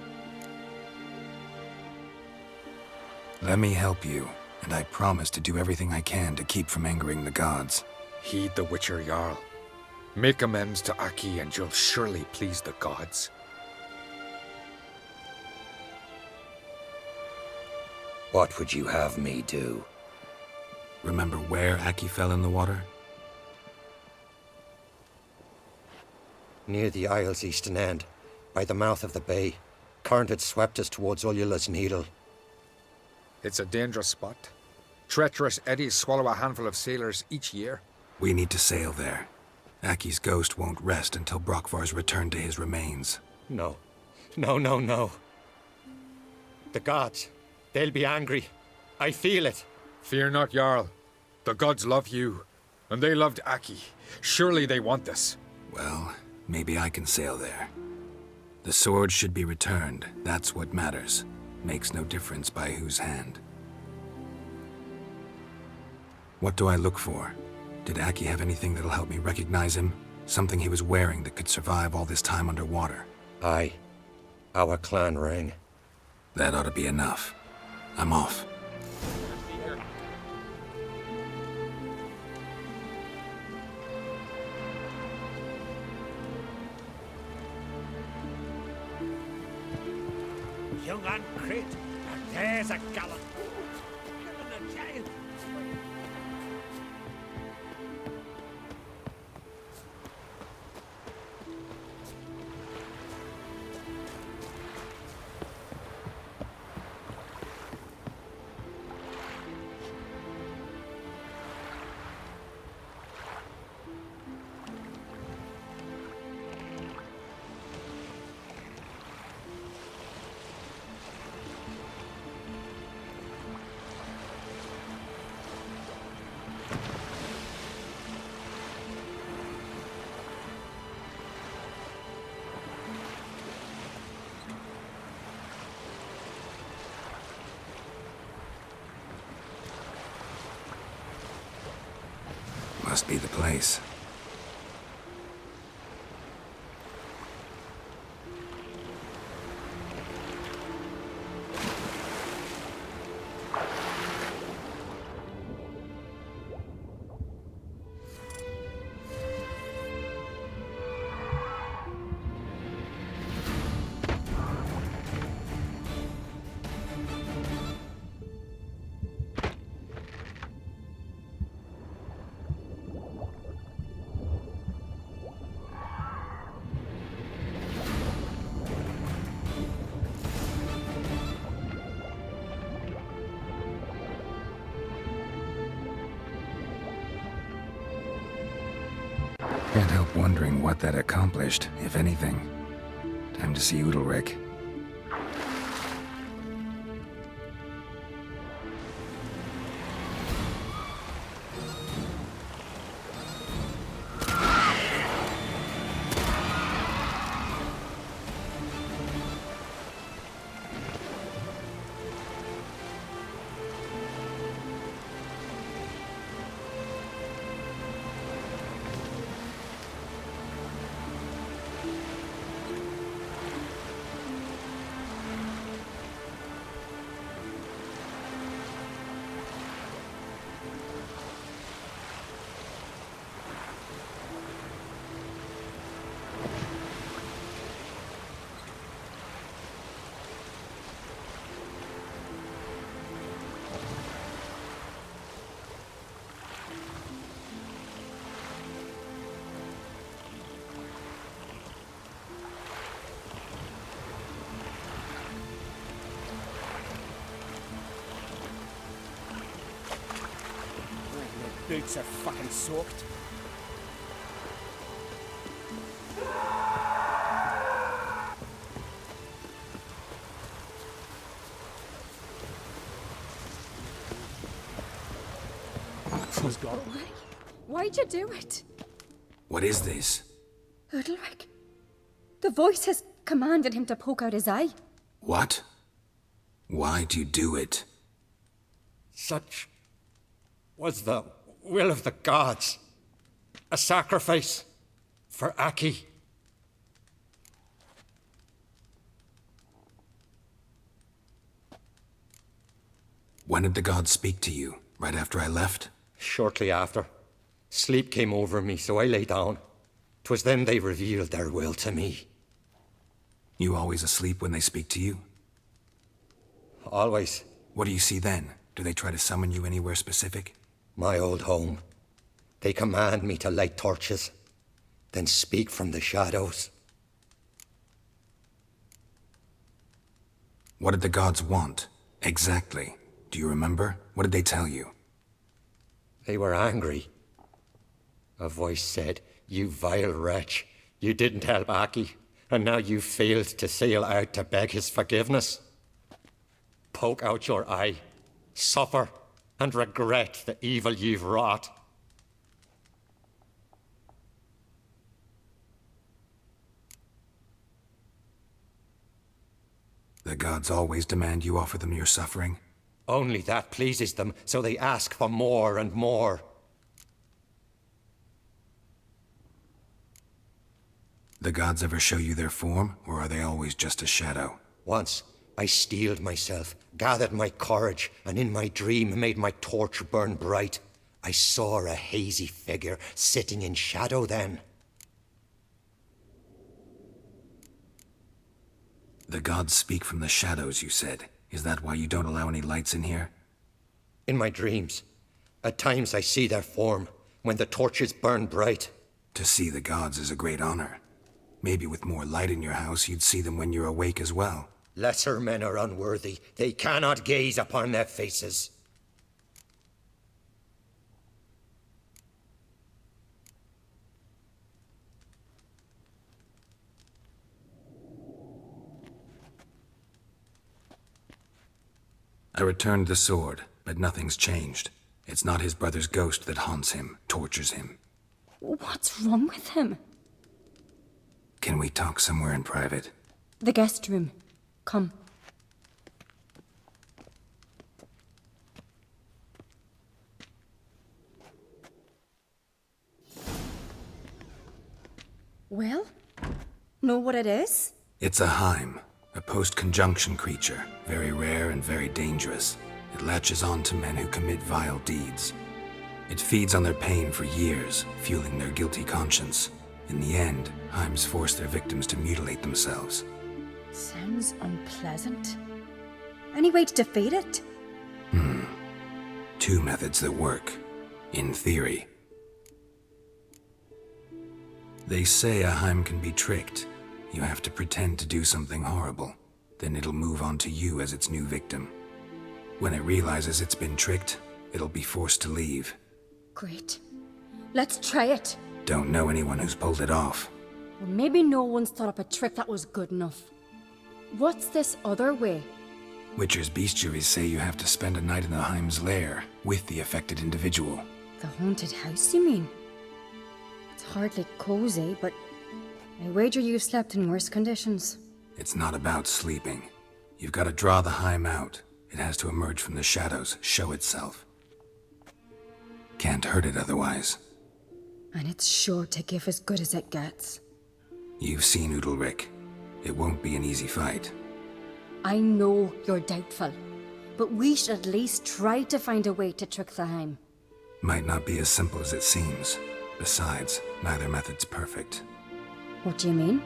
Let me help you, and I promise to do everything I can to keep from angering the gods. Heed the Witcher Jarl. Make amends to Aki and you'll surely please the gods. What would you have me do? Remember where Aki fell in the water? Near the Isle's eastern end, by the mouth of the bay. Current had swept us towards Ullula's Needle. It's a dangerous spot. Treacherous eddies swallow a handful of sailors each year. We need to sail there. Aki's ghost won't rest until Brokvar's returned to his remains. No. No. The gods, they'll be angry. I feel it. Fear not, Jarl. The gods love you, and they loved Aki. Surely they want this. Well, maybe I can sail there. The sword should be returned. That's what matters. Makes no difference by whose hand. What do I look for? Did Aki have anything that'll help me recognize him? Something he was wearing that could survive all this time underwater? Aye. Our clan ring. That ought to be enough. I'm off. Young and Crete, and there's a gallant. Killing a giant. Must be the place. Can't help wondering what that accomplished, if anything. Time to see Udalric. Boots are fucking soaked. Why'd you do it? What is this? Udalric. The voice has commanded him to poke out his eye. What? Why'd you do it? Such was the will of the gods. A sacrifice for Aki. When did the gods speak to you? Right after I left? Shortly after. Sleep came over me, so I lay down. 'Twas then they revealed their will to me. You always asleep when they speak to you? Always. What do you see then? Do they try to summon you anywhere specific? My old home. They command me to light torches, then speak from the shadows. What did the gods want? Exactly. Do you remember? What did they tell you? They were angry. A voice said, "You vile wretch, you didn't help Aki, and now you've failed to sail out to beg his forgiveness. Poke out your eye, suffer, and regret the evil you've wrought." The gods always demand you offer them your suffering? Only that pleases them, so they ask for more and more. The gods ever show you their form, or are they always just a shadow? Once, I steeled myself, gathered my courage, and in my dream made my torch burn bright. I saw a hazy figure sitting in shadow then. The gods speak from the shadows, you said. Is that why you don't allow any lights in here? In my dreams. At times I see their form, when the torches burn bright. To see the gods is a great honor. Maybe with more light in your house, you'd see them when you're awake as well. Lesser men are unworthy. They cannot gaze upon their faces. I returned the sword, but nothing's changed. It's not his brother's ghost that haunts him, tortures him. What's wrong with him? Can we talk somewhere in private? The guest room. Come. Well? Know what it is? It's a Heim, a post-conjunction creature, very rare and very dangerous. It latches on to men who commit vile deeds. It feeds on their pain for years, fueling their guilty conscience. In the end, Heims force their victims to mutilate themselves. Sounds unpleasant. Any way to defeat it? Two methods that work, in theory. They say a Heim can be tricked. You have to pretend to do something horrible. Then it'll move on to you as its new victim. When it realizes it's been tricked, it'll be forced to leave. Great. Let's try it. Don't know anyone who's pulled it off. Well, maybe no one's thought up a trick that was good enough. What's this other way? Witcher's bestiaries say you have to spend a night in the Heim's lair with the affected individual. The haunted house, you mean? It's hardly cozy, but I wager you've slept in worse conditions. It's not about sleeping. You've got to draw the Heim out. It has to emerge from the shadows, show itself. Can't hurt it otherwise. And it's sure to give as good as it gets. You've seen Udalric. It won't be an easy fight. I know you're doubtful, but we should at least try to find a way to trick the Heim. Might not be as simple as it seems. Besides, neither method's perfect. What do you mean?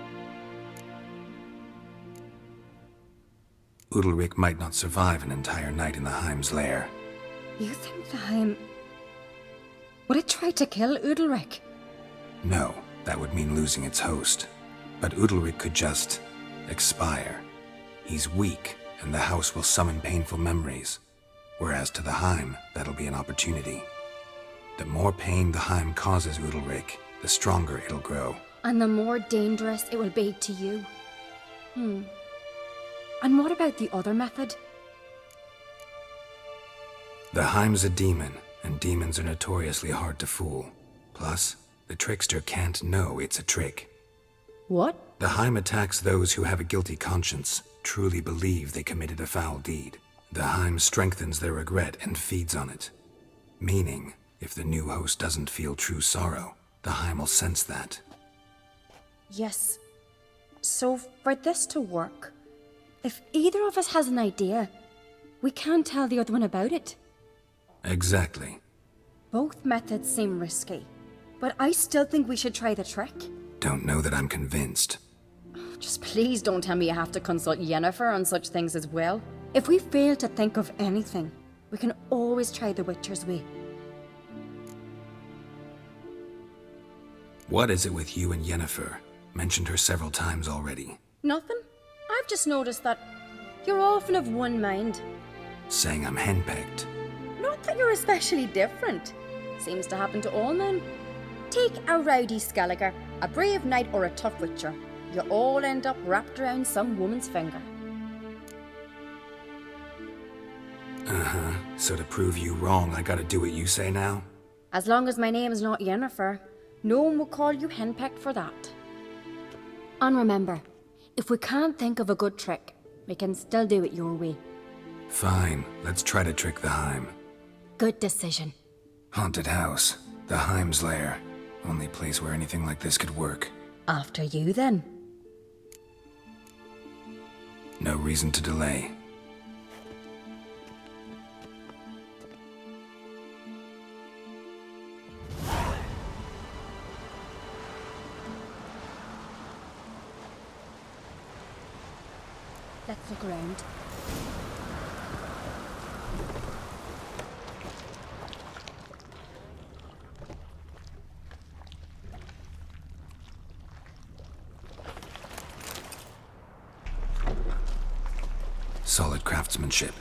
Udalric might not survive an entire night in the Heim's lair. You think the Heim... Would it try to kill Udalric? No, that would mean losing its host. But Udalric could just... expire. He's weak, and the house will summon painful memories. Whereas to the Heim, that'll be an opportunity. The more pain the Heim causes Udalric, the stronger it'll grow. And the more dangerous it will be to you. And what about the other method? The Heim's a demon, and demons are notoriously hard to fool. Plus, the trickster can't know it's a trick. What? The Heim attacks those who have a guilty conscience, truly believe they committed a foul deed. The Heim strengthens their regret and feeds on it. Meaning, if the new host doesn't feel true sorrow, the Heim will sense that. Yes. So for this to work, if either of us has an idea, we can't tell the other one about it. Exactly. Both methods seem risky, but I still think we should try the trick. Don't know that I'm convinced. Just please don't tell me you have to consult Yennefer on such things as well. If we fail to think of anything, we can always try the Witcher's way. What is it with you and Yennefer? Mentioned her several times already. Nothing. I've just noticed that you're often of one mind. Saying I'm henpecked. Not that you're especially different. Seems to happen to all men. Take a rowdy Skelliger, a brave knight, or a tough witcher. You all end up wrapped around some woman's finger. Uh-huh. So to prove you wrong, I gotta do what you say now? As long as my name is not Yennefer, no one will call you henpecked for that. And remember, if we can't think of a good trick, we can still do it your way. Fine, let's try to trick the Heim. Good decision. Haunted house. The Heim's lair. Only place where anything like this could work. After you, then. No reason to delay. Let's look around. Solid craftsmanship.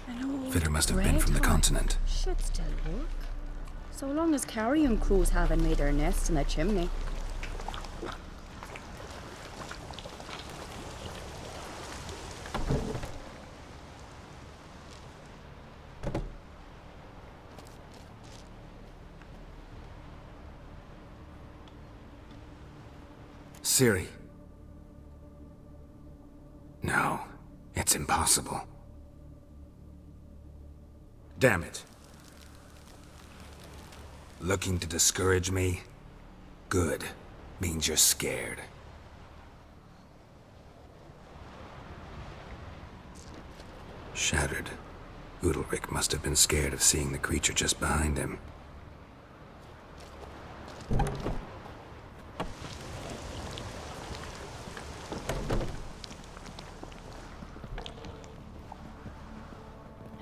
Fitter must have been from the continent. Should still work. So long as carrion crows haven't made their nests in the chimney. Ciri. No, it's impossible. Damn it. Looking to discourage me? Good. Means you're scared. Shattered. Udalric must have been scared of seeing the creature just behind him.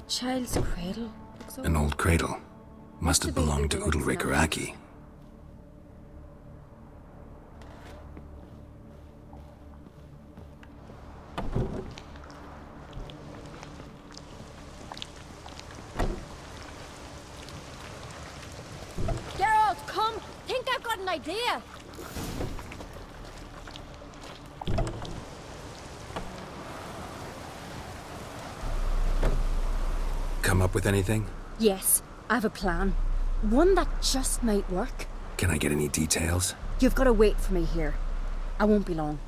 Child's cradle. An old cradle. Must have belonged to Udalric or Aki. Geralt, come! Think I've got an idea! Come up with anything? Yes, I have a plan. One that just might work. Can I get any details? You've got to wait for me here. I won't be long.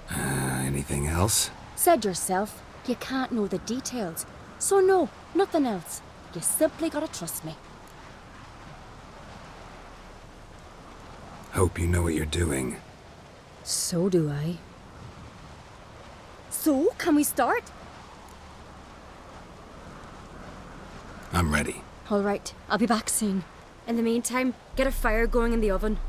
Anything else? Said yourself, you can't know the details. So no, nothing else. You simply gotta trust me. Hope you know what you're doing. So do I. So, can we start? I'm ready. All right, I'll be back soon. In the meantime, get a fire going in the oven.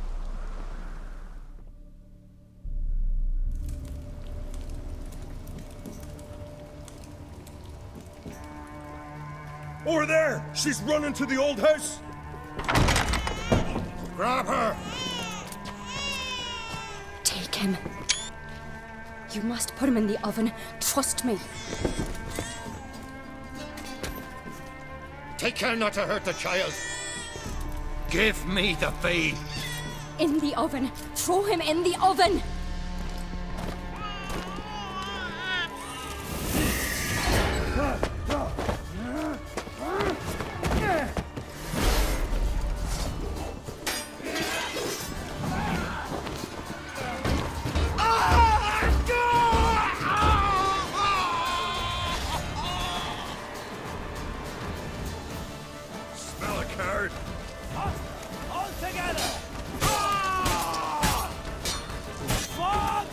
Over there! She's running to the old house! Grab her! Take him. You must put him in the oven. Trust me. Take care not to hurt the child. Give me the bee. In the oven. Throw him in the oven. Smell a card. All together! Fuck!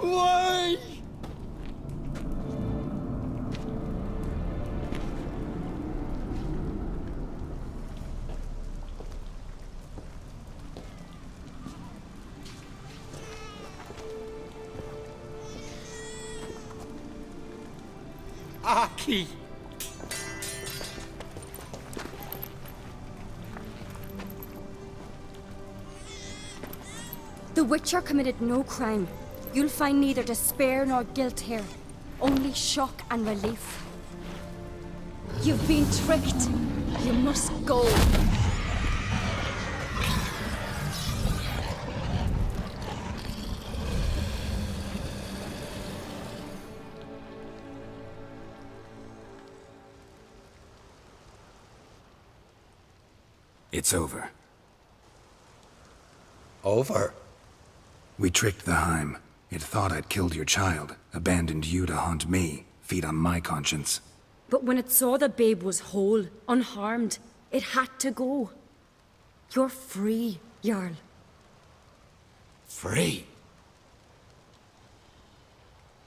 Why? Aki! The Witcher committed no crime. You'll find neither despair nor guilt here. Only shock and relief. You've been tricked. You must go. It's over. Over? We tricked the Heim. It thought I'd killed your child, abandoned you to haunt me, feed on my conscience. But when it saw the babe was whole, unharmed, it had to go. You're free, Jarl. Free?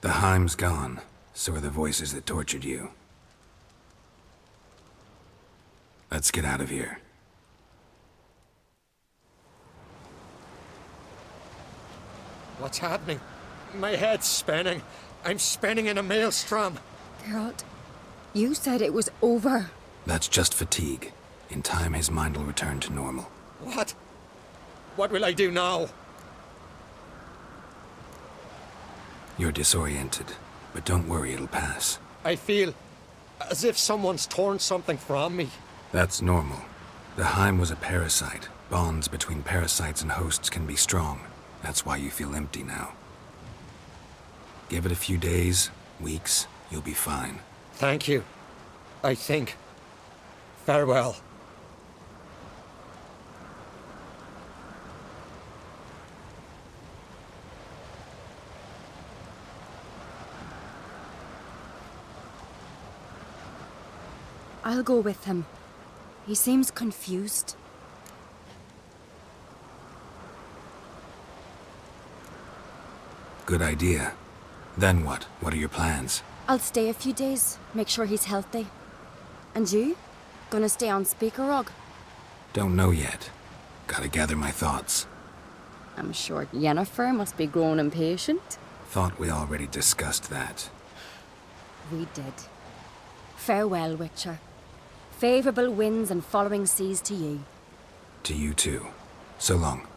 The Heim's gone, so are the voices that tortured you. Let's get out of here. What's happening? My head's spinning. I'm spinning in a maelstrom. Geralt, you said it was over. That's just fatigue. In time, his mind will return to normal. What? What will I do now? You're disoriented, but don't worry, it'll pass. I feel as if someone's torn something from me. That's normal. The Heim was a parasite. Bonds between parasites and hosts can be strong. That's why you feel empty now. Give it a few days, weeks, you'll be fine. Thank you. I think. Farewell. I'll go with him. He seems confused. Good idea. Then what? What are your plans? I'll stay a few days, make sure he's healthy. And you? Gonna stay on Speaker Rog? Don't know yet. Gotta gather my thoughts. I'm sure Yennefer must be growing impatient. Thought we already discussed that. We did. Farewell, Witcher. Favourable winds and following seas to you. To you too. So long.